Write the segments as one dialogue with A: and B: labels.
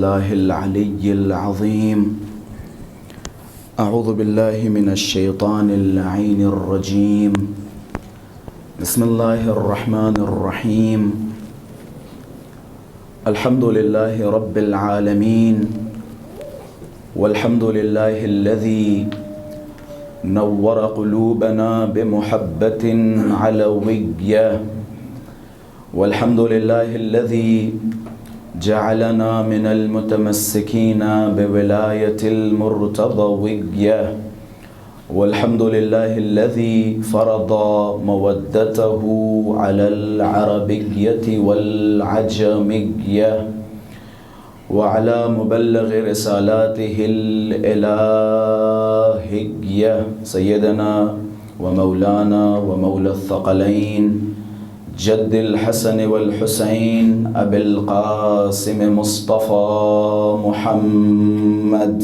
A: الله العلي العظيم. أعوذ بالله من الشيطان اللعين الرجيم. بسم الله الرحمن الرحيم. الحمد لله رب العالمين، والحمد لله الذي نور قلوبنا بمحبة علوية، والحمد لله الذي جعلنا من المتمسكين بولاية المرتضوية، والحمد لله الذي فرض مودته على العربية والعجمية وعلى مبلغ رسالاته الإلهية سيدنا ومولانا ومولى الثقلين جد الحسن والحسين أبي القاسم مصطفى محمد.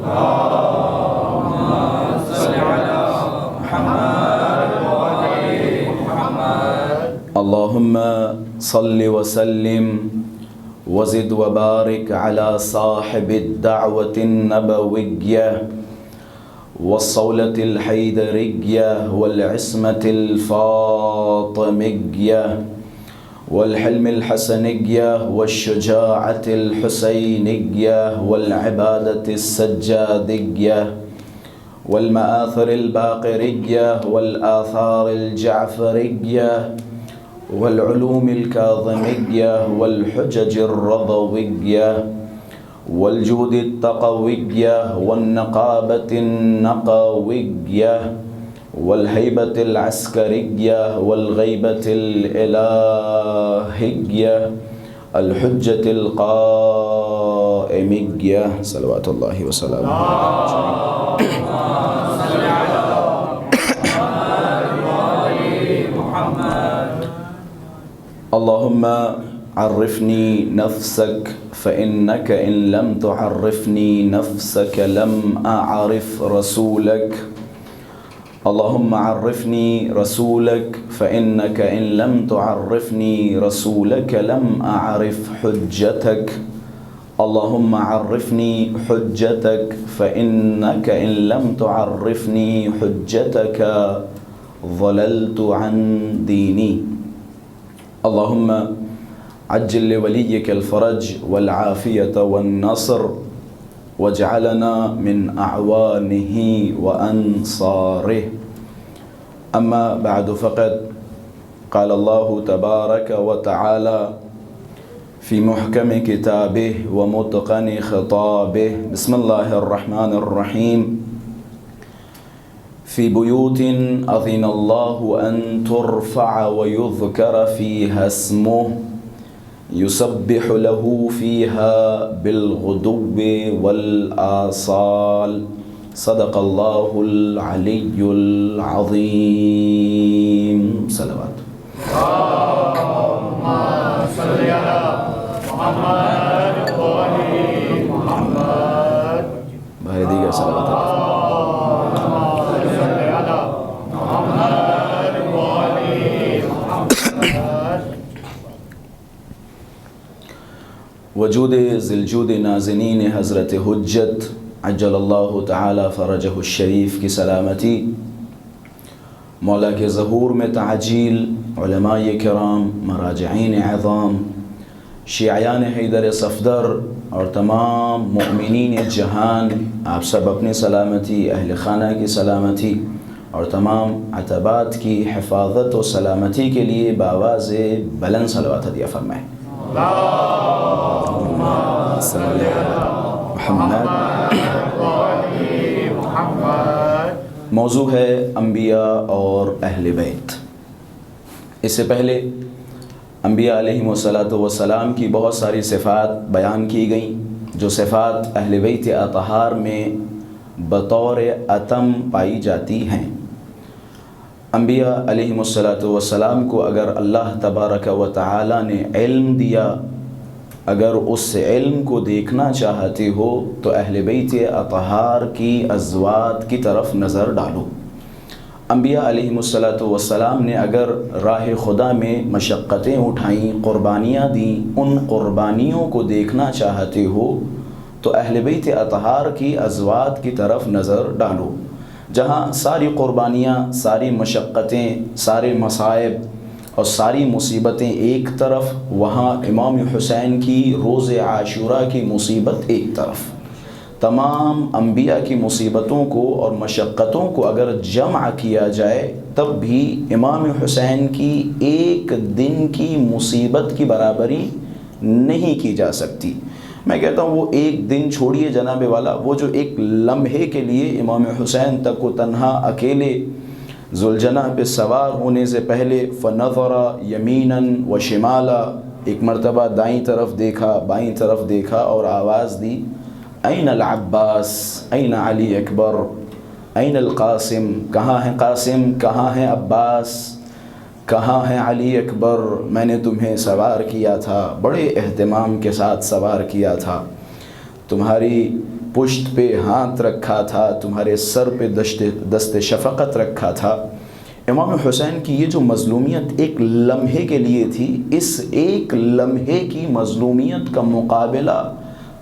A: اللهم صل على محمد وآل محمد. اللهم صل وسلم وزد وبارك على صاحب الدعوة النبوية والصولة الحيدرية والعصمة الفاطمية والحلم الحسنية والشجاعة الحسينية والعبادة السجادية والمآثر الباقرية والآثار الجعفرية والعلوم الكاظمية والحجج الرضوية والجود التقوية والنقابة النقوية والهيبة العسكرية والغيبة الإلهية الحجة القائمية صلوات الله وسلامه عليه. اللهم عرفني نفسك فإنك إن لم تعرفني نفسك لم أعرف رسولك. اللهم عرفني رسولك فإنك إن لم تعرفني رسولك لم أعرف حجتك. اللهم عرفني حجتك فإنك إن لم تعرفني حجتك ضللت عن ديني. اللهم عجل لوليك الفرج والعافية والنصر واجعلنا من أعوانه وأنصاره. أما بعد فقد قال الله تبارك وتعالى في محكم كتابه ومتقن خطابه بسم الله الرحمن الرحيم. في بيوت أذن الله أن ترفع ويذكر فيها اسمه يسبح له فيها بالغدو والآصال. صدق الله العلي العظيم. صلوات. اللهم صل على محمد وآل محمد. بھائی دیگر صلوات وجود ذی‌الجود نازنین حضرت حجت عجل اللہ تعالی فرجہ الشریف کی سلامتی، مولا کے ظہور میں تعجیل، علماء کرام، مراجعین عظام، شیعیان حیدر صفدر اور تمام مؤمنین جہان، آپ سب اپنی سلامتی، اہل خانہ کی سلامتی اور تمام عتبات کی حفاظت و سلامتی کے لیے بآواز بلند صلوات ہدیہ فرمائیں. اللهم صل على محمد. موضوع ہے انبیاء اور اہل بیت. اس سے پہلے انبیاء علیہم السلام کی بہت ساری صفات بیان کی گئیں جو صفات اہل بیت اطہار میں بطور اتم پائی جاتی ہیں. انبیاء علیہم السلام کو اگر اللہ تبارک و تعالی نے علم دیا، اگر اس علم کو دیکھنا چاہتے ہو تو اہل بیت اطہار کی ازواج کی طرف نظر ڈالو. انبیاء علیہم السلام نے اگر راہ خدا میں مشقتیں اٹھائیں، قربانیاں دیں، ان قربانیوں کو دیکھنا چاہتے ہو تو اہل بیت اطہار کی ازواج کی طرف نظر ڈالو، جہاں ساری قربانیاں، ساری مشقتیں، سارے مصائب اور ساری مصیبتیں ایک طرف، وہاں امام حسین کی روز عاشوراء کی مصیبت ایک طرف۔ تمام انبیاء کی مصیبتوں کو اور مشقتوں کو اگر جمع کیا جائے تب بھی امام حسین کی ایک دن کی مصیبت کی برابری نہیں کی جا سکتی۔ میں کہتا ہوں وہ ایک دن چھوڑیے جناب والا، وہ جو ایک لمحے کے لیے امام حسین تک کو تنہا اکیلے ذوالجناح پہ سوار ہونے سے پہلے فنظر یمیناً و شمالا، ایک مرتبہ دائیں طرف دیکھا، بائیں طرف دیکھا اور آواز دی، این العباس، این علی اکبر، این القاسم، کہاں ہے قاسم، کہاں ہے عباس، کہاں ہے علی اکبر، میں نے تمہیں سوار کیا تھا، بڑے اہتمام کے ساتھ سوار کیا تھا، تمہاری پشت پہ ہاتھ رکھا تھا، تمہارے سر پہ دست شفقت رکھا تھا۔ امام حسین کی یہ جو مظلومیت ایک لمحے کے لیے تھی، اس ایک لمحے کی مظلومیت کا مقابلہ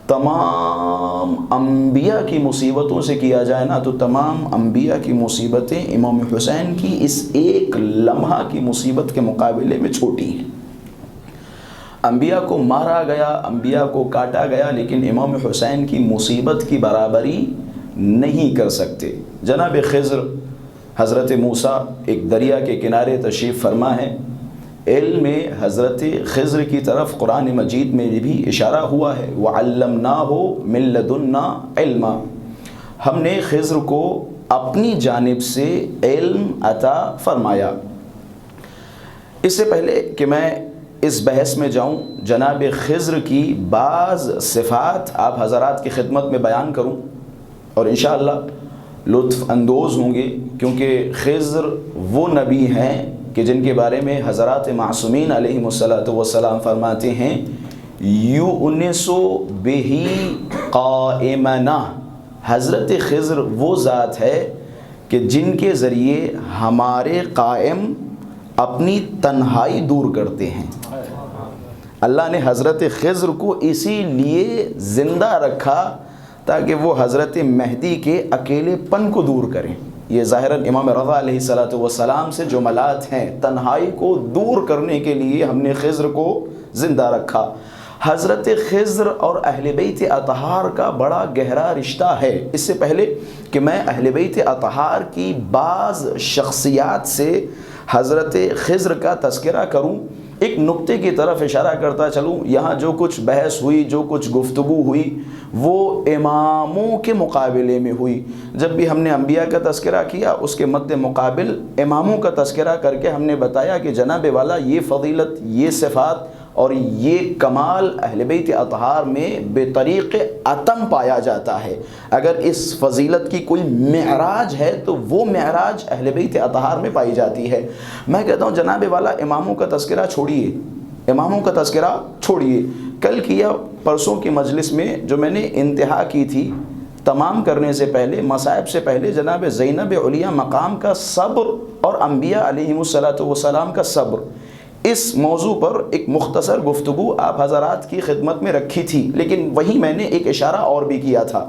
A: تمام انبیاء کی مصیبتوں سے کیا جائے نا تو تمام انبیاء کی مصیبتیں امام حسین کی اس ایک لمحہ کی مصیبت کے مقابلے میں چھوٹی ہیں۔ انبیاء کو مارا گیا، انبیاء کو کاٹا گیا، لیکن امام حسین کی مصیبت کی برابری نہیں کر سکتے۔ جناب خضر، حضرت موسیٰ ایک دریا کے کنارے تشریف فرما ہے، علم حضرت خضر کی طرف قرآن مجید میں بھی اشارہ ہوا ہے، وَعَلَّمْنَاهُ مِن لَدُنَّا عِلْمًا، ہم نے خضر کو اپنی جانب سے علم عطا فرمایا۔ اس سے پہلے کہ میں اس بحث میں جاؤں، جناب خضر کی بعض صفات آپ حضرات کی خدمت میں بیان کروں اور انشاءاللہ لطف اندوز ہوں گے، کیونکہ خضر وہ نبی ہیں کہ جن کے بارے میں حضرات معصومین علیہم السلام فرماتے ہیں، یؤنس بہ قائمنا، حضرت خضر وہ ذات ہے کہ جن کے ذریعے ہمارے قائم اپنی تنہائی دور کرتے ہیں۔ اللہ نے حضرت خضر کو اسی لیے زندہ رکھا تاکہ وہ حضرت مہدی کے اکیلے پن کو دور کریں۔ یہ ظاہراً امام رضا علیہ السلام سے جملات ہیں، تنہائی کو دور کرنے کے لیے ہم نے خضر کو زندہ رکھا۔ حضرت خضر اور اہل بیت اطہار کا بڑا گہرا رشتہ ہے۔ اس سے پہلے کہ میں اہل بیت اطہار کی بعض شخصیات سے حضرت خضر کا تذکرہ کروں، ایک نقطے کی طرف اشارہ کرتا چلوں۔ یہاں جو کچھ بحث ہوئی، جو کچھ گفتگو ہوئی، وہ اماموں کے مقابلے میں ہوئی۔ جب بھی ہم نے انبیاء کا تذکرہ کیا، اس کے مد مقابل اماموں کا تذکرہ کر کے ہم نے بتایا کہ جناب والا یہ فضیلت، یہ صفات اور یہ کمال اہل بیت اطہار میں بے طریق اتم پایا جاتا ہے۔ اگر اس فضیلت کی کوئی معراج ہے تو وہ معراج اہل بیت اطہار میں پائی جاتی ہے۔ میں کہتا ہوں جناب والا اماموں کا تذکرہ چھوڑیے، اماموں کا تذکرہ چھوڑیے۔ کل کیا پرسوں کی مجلس میں جو میں نے انتہا کی تھی، تمام کرنے سے پہلے، مصائب سے پہلے، جناب زینب علیہ مقام کا صبر اور انبیاء علیہم السلام کا صبر، اس موضوع پر ایک مختصر گفتگو آپ حضرات کی خدمت میں رکھی تھی، لیکن وہیں میں نے ایک اشارہ اور بھی کیا تھا۔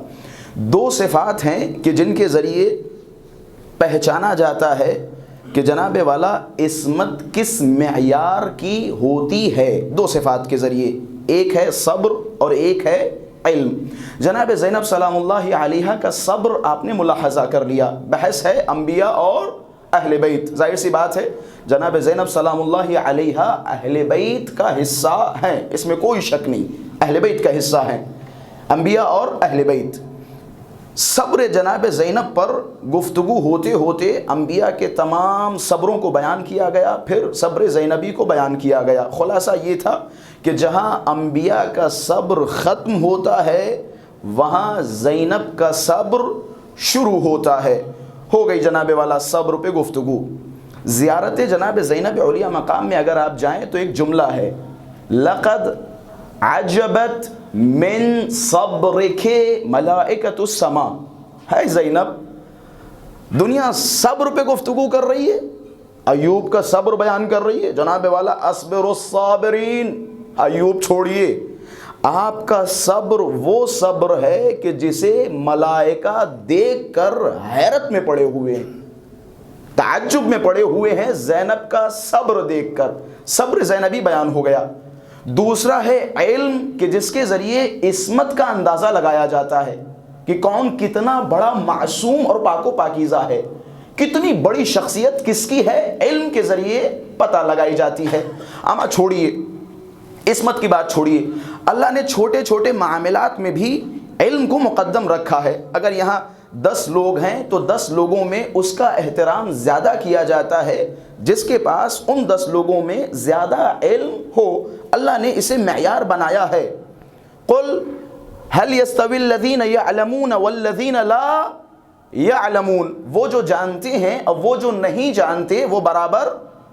A: دو صفات ہیں کہ جن کے ذریعے پہچانا جاتا ہے کہ جناب والا عصمت کس معیار کی ہوتی ہے، دو صفات کے ذریعے، ایک ہے صبر اور ایک ہے علم۔ جناب زینب سلام اللہ علیہا کا صبر آپ نے ملاحظہ کر لیا، بحث ہے انبیاء اور اہل بیت، ظاہر سی بات ہے جناب زینب سلام اللہ علیہا اہل بیت کا حصہ ہیں، اس میں کوئی شک نہیں، اہل بیت کا حصہ ہیں انبیاء اور اہل بیت۔ صبر جناب زینب پر گفتگو ہوتے ہوتے انبیاء کے تمام صبروں کو بیان کیا گیا، پھر صبر زینبی کو بیان کیا گیا۔ خلاصہ یہ تھا کہ جہاں انبیاء کا صبر ختم ہوتا ہے وہاں زینب کا صبر شروع ہوتا ہے۔ ہو گئی جناب والا صبر پہ گفتگو۔ زیارت جناب زینب علیہ مقام میں اگر آپ جائیں تو ایک جملہ ہے، لقد عجبت من صبرک ملائکۃ السماء، ہے زینب دنیا صبر پہ گفتگو کر رہی ہے، ایوب کا صبر بیان کر رہی ہے، جناب والا اصبر الصابرین، ایوب چھوڑیے، آپ کا صبر وہ صبر ہے کہ جسے ملائکہ دیکھ کر حیرت میں پڑے ہوئے ہیں، تعجب میں پڑے ہوئے ہیں زینب کا صبر دیکھ کر، صبر زینبی بیان ہو گیا۔ دوسرا ہے علم کہ جس کے ذریعے عصمت کا اندازہ لگایا جاتا ہے کہ کون کتنا بڑا معصوم اور پاک و پاکیزہ ہے، کتنی بڑی شخصیت کس کی ہے، علم کے ذریعے پتہ لگائی جاتی ہے۔ اما چھوڑیے عصمت کی بات، چھوڑیے، اللہ نے چھوٹے چھوٹے معاملات میں بھی علم کو مقدم رکھا ہے۔ اگر یہاں 10 لوگ ہیں تو 10 لوگوں میں اس کا احترام زیادہ کیا جاتا ہے جس کے پاس ان 10 لوگوں میں زیادہ علم ہو، اللہ نے اسے معیار بنایا ہے۔ قل هل يستوي الذين يعلمون والذين لا يعلمون، وہ جو جانتے ہیں اور وہ جو نہیں جانتے وہ برابر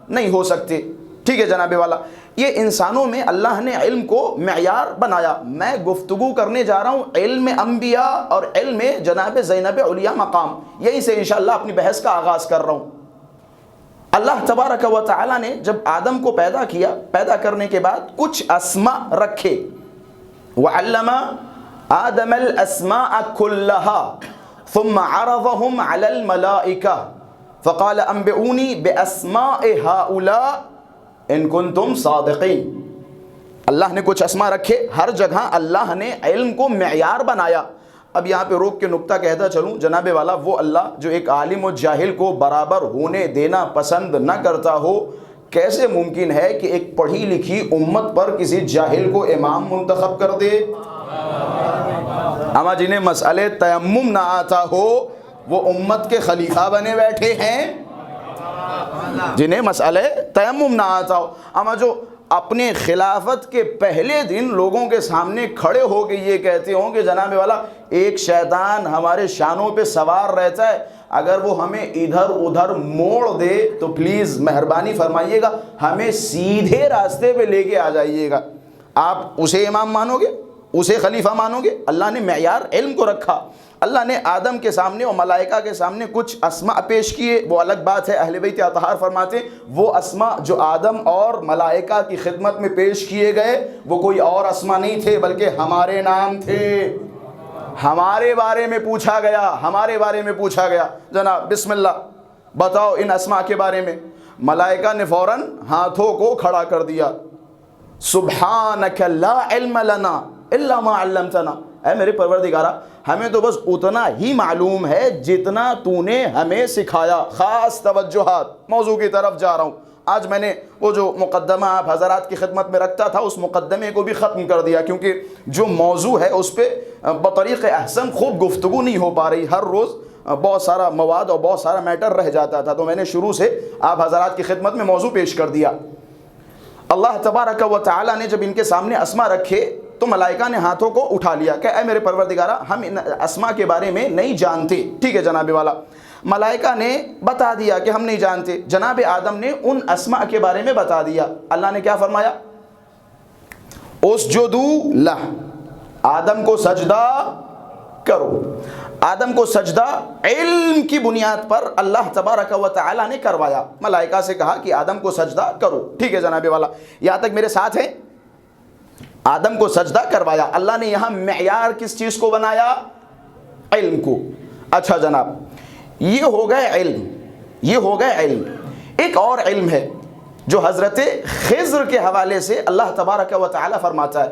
A: نہیں ہو سکتے۔ ٹھیک ہے جناب والا، یہ انسانوں میں اللہ نے علم کو معیار بنایا۔ میں گفتگو کرنے جا رہا ہوں علم انبیاء اور علم جناب زینب علیہ مقام، یہیں سے انشاءاللہ اپنی بحث کا آغاز کر رہا ہوں۔ اللہ تبارک و تعالی نے جب آدم کو پیدا کیا، پیدا کرنے کے بعد کچھ اسماء رکھے، وعلم آدم الاسماء كلها ثم عرضهم على الملائكة فقال انبئوني باسماء هؤلاء ان کنتم صادقین۔ اللہ نے کچھ اسماء رکھے، ہر جگہ اللہ نے علم کو معیار بنایا۔ اب یہاں پہ روک کے نقطہ کہتا چلوں جناب والا، وہ اللہ جو ایک عالم و جاہل کو برابر ہونے دینا پسند نہ کرتا ہو، کیسے ممکن ہے کہ ایک پڑھی لکھی امت پر کسی جاہل کو امام منتخب کر دے؟ اما جنہیں مسئلے تیمم نہ آتا ہو وہ امت کے خلیفہ بنے بیٹھے ہیں، جنہیں مسئلہ تیمم نہ آتا ہو، اما جو اپنے خلافت کے پہلے دن لوگوں کے سامنے کھڑے ہو کے یہ کہتے ہوں کہ جناب والا ایک شیطان ہمارے شانوں پہ سوار رہتا ہے، اگر وہ ہمیں ادھر ادھر موڑ دے تو پلیز مہربانی فرمائیے گا ہمیں سیدھے راستے پہ لے کے آ جائیے گا، آپ اسے امام مانو گے، اسے خلیفہ مانو گے؟ اللہ نے معیار علم کو رکھا۔ اللہ نے آدم کے سامنے اور ملائکہ کے سامنے کچھ اسماء پیش کیے، وہ الگ بات ہے، اہل بیت اطہار فرماتے ہیں وہ اسماء جو آدم اور ملائکہ کی خدمت میں پیش کیے گئے وہ کوئی اور اسماء نہیں تھے بلکہ ہمارے نام تھے، ہمارے بارے میں پوچھا گیا، ہمارے بارے میں پوچھا گیا، جناب بسم اللہ بتاؤ ان اسماء کے بارے میں۔ ملائکہ نے فوراً ہاتھوں کو کھڑا کر دیا، سبحانک لا علم لنا الا ما علمتنا، اے میرے پروردگارہ ہمیں تو بس اتنا ہی معلوم ہے جتنا تو نے ہمیں سکھایا۔ خاص توجہات، موضوع کی طرف جا رہا ہوں۔ آج میں نے وہ جو مقدمہ آپ حضرات کی خدمت میں رکھتا تھا اس مقدمے کو بھی ختم کر دیا، کیونکہ جو موضوع ہے اس پہ بطریق احسن خوب گفتگو نہیں ہو پا رہی، ہر روز بہت سارا مواد اور بہت سارا میٹر رہ جاتا تھا، تو میں نے شروع سے آپ حضرات کی خدمت میں موضوع پیش کر دیا۔ اللہ تبارک و تعالی نے جب ان کے سامنے اسماء رکھے تو ملائکہ نے ہاتھوں کو اٹھا لیا کہ اے میرے پروردگارہ ہم ان اسماء کے بارے میں نہیں جانتے۔ ٹھیک ہے جناب والا، ملائکہ نے بتا دیا کہ ہم نہیں جانتے، جناب آدم نے ان اسماء کے بارے میں بتا دیا۔ اللہ نے کیا فرمایا؟ اسجدوا لہ، آدم کو سجدہ کرو۔ آدم کو سجدہ علم کی بنیاد پر اللہ تبارک و تعالی نے کروایا، ملائکہ سے کہا کہ آدم کو سجدہ کرو۔ ٹھیک ہے جناب والا، یہاں تک میرے ساتھ ہیں؟ آدم کو سجدہ کروایا، اللہ نے یہاں معیار کس چیز کو بنایا؟ علم کو۔ اچھا جناب، یہ ہو گئے علم، یہ ہو گئے علم۔ ایک اور علم ہے جو حضرت خضر کے حوالے سے اللہ تبارک و تعالی فرماتا ہے،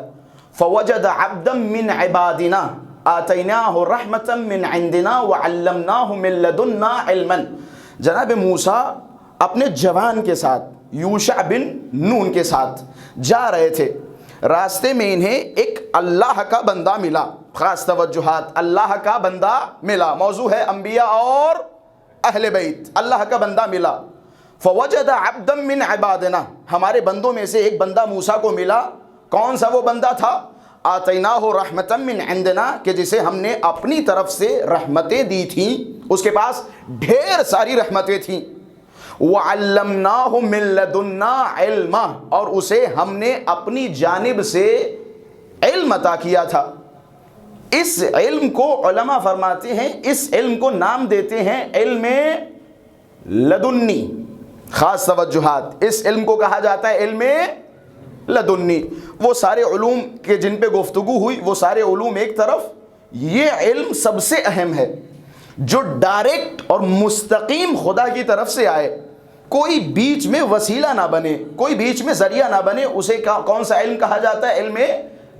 A: فوجد عبدا من عبادنا آتیناہ رحمتا من عندنا وعلمناہ من لدنا علما۔ جناب موسیٰ اپنے جوان کے ساتھ یوشع بن نون کے ساتھ جا رہے تھے، راستے میں انہیں ایک اللہ کا بندہ ملا، خاص توجہات، اللہ کا بندہ ملا، موضوع ہے انبیاء اور اہل بیت، اللہ کا بندہ ملا۔ فوجد عبدا من عبادنا، ہمارے بندوں میں سے ایک بندہ موسیٰ کو ملا، کون سا وہ بندہ تھا؟ آتیناہ رحمتا من عندنا، کہ جسے ہم نے اپنی طرف سے رحمتیں دی تھیں، اس کے پاس ڈھیر ساری رحمتیں تھیں۔ وَعَلَّمْنَاهُ مِن لَدُنَّا عِلْمًا، اور اسے ہم نے اپنی جانب سے علم عطا کیا تھا۔ اس علم کو علماء فرماتے ہیں اس علم کو نام دیتے ہیں علم لدنی. خاص توجہات، اس علم کو کہا جاتا ہے علم لدنی. وہ سارے علوم کے جن پہ گفتگو ہوئی وہ سارے علوم ایک طرف، یہ علم سب سے اہم ہے جو ڈائریکٹ اور مستقیم خدا کی طرف سے آئے، کوئی بیچ میں وسیلہ نہ بنے، کوئی بیچ میں ذریعہ نہ بنے. اسے کون سا علم کہا جاتا ہے؟ علم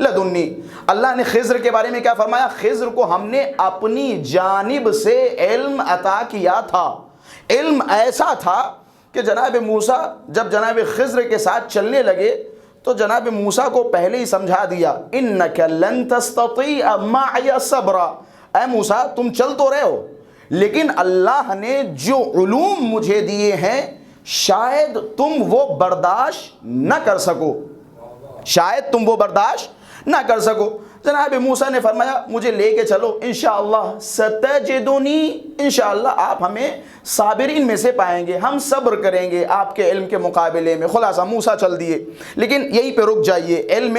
A: لدنی. اللہ نے خضر کے بارے میں کیا فرمایا؟ خضر کو ہم نے اپنی جانب سے علم عطا کیا تھا. علم ایسا تھا کہ جناب موسیٰ جب جناب خضر کے ساتھ چلنے لگے تو جناب موسیٰ کو پہلے ہی سمجھا دیا انک لن تستطیع معی صبرا. اے موسیٰ تم چل تو رہے ہو لیکن اللہ نے جو علوم مجھے دیے ہیں شاید تم وہ برداشت نہ کر سکو، شاید تم وہ برداشت نہ کر سکو. جناب موسیٰ نے فرمایا مجھے لے کے چلو، انشاءاللہ ستجدنی، انشاءاللہ آپ ہمیں صابرین میں سے پائیں گے، ہم صبر کریں گے آپ کے علم کے مقابلے میں. خلاصہ موسیٰ چل دیے، لیکن یہیں پہ رک جائیے. علم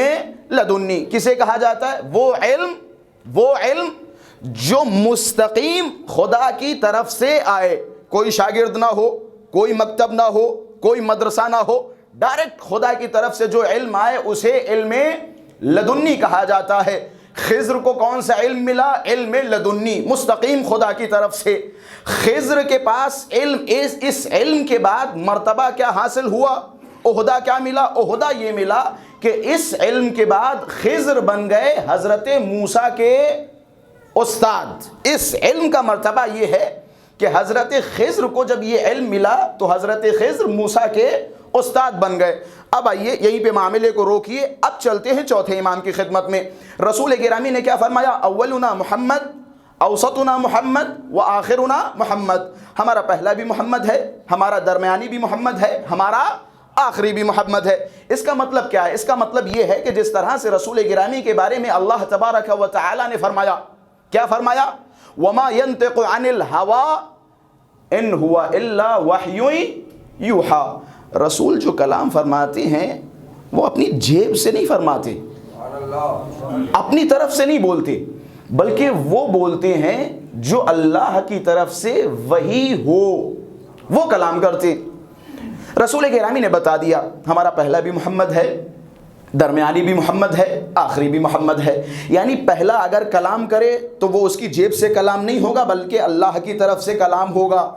A: لدنی کسے کہا جاتا ہے؟ وہ علم جو مستقیم خدا کی طرف سے آئے، کوئی شاگرد نہ ہو، کوئی مکتب نہ ہو، کوئی مدرسہ نہ ہو، ڈائریکٹ خدا کی طرف سے جو علم آئے اسے علم لدنی کہا جاتا ہے. خضر کو کون سا علم ملا؟ علم لدنی، مستقیم خدا کی طرف سے. خضر کے پاس علم، اس علم کے بعد مرتبہ کیا حاصل ہوا؟ عہدہ کیا ملا؟ عہدہ یہ ملا کہ اس علم کے بعد خضر بن گئے حضرت موسیٰ کے استاد. اس علم کا مرتبہ یہ ہے کہ حضرت خضر کو جب یہ علم ملا تو حضرت خضر موسیٰ کے استاد بن گئے. اب آئیے یہیں پہ معاملے کو روکیے، اب چلتے ہیں چوتھے امام کی خدمت میں. رسول گرامی نے کیا فرمایا؟ اولنا محمد، اوسطنا محمد و آخرنا محمد. ہمارا پہلا بھی محمد ہے، ہمارا درمیانی بھی محمد ہے، ہمارا آخری بھی محمد ہے. اس کا مطلب کیا ہے؟ اس کا مطلب یہ ہے کہ جس طرح سے رسول گرامی کے بارے میں اللہ تبارک و تعالی نے فرمایا، کیا فرمایا؟ وما ينطق عن الهوى ان هو الا وحی یوحی. رسول جو کلام فرماتے ہیں وہ اپنی جیب سے نہیں فرماتے، اپنی طرف سے نہیں بولتے، بلکہ وہ بولتے ہیں جو اللہ کی طرف سے وحی ہو وہ کلام کرتے. رسول گرامی نے بتا دیا ہمارا پہلا بھی محمد ہے، درمیانی بھی محمد ہے، آخری بھی محمد ہے. یعنی پہلا اگر کلام کرے تو وہ اس کی جیب سے کلام نہیں ہوگا بلکہ اللہ کی طرف سے کلام ہوگا.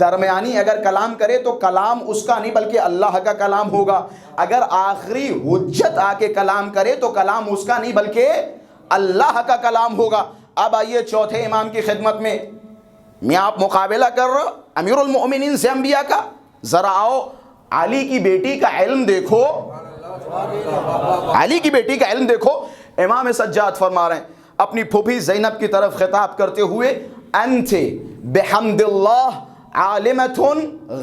A: درمیانی اگر کلام کرے تو کلام اس کا نہیں بلکہ اللہ کا کلام ہوگا. اگر آخری حجت آ کے کلام کرے تو کلام اس کا نہیں بلکہ اللہ کا کلام ہوگا. اب آئیے چوتھے امام کی خدمت میں. میں آپ مقابلہ کر رہا امیر المؤمنین سے انبیاء کا، ذرا آؤ علی کی بیٹی کا علم دیکھو، علی کی بیٹی کا علم دیکھو. امام سجاد فرما رہے ہیں اپنی پھوپھی زینب کی طرف خطاب کرتے ہوئے، انت بحمد اللہ عالمۃ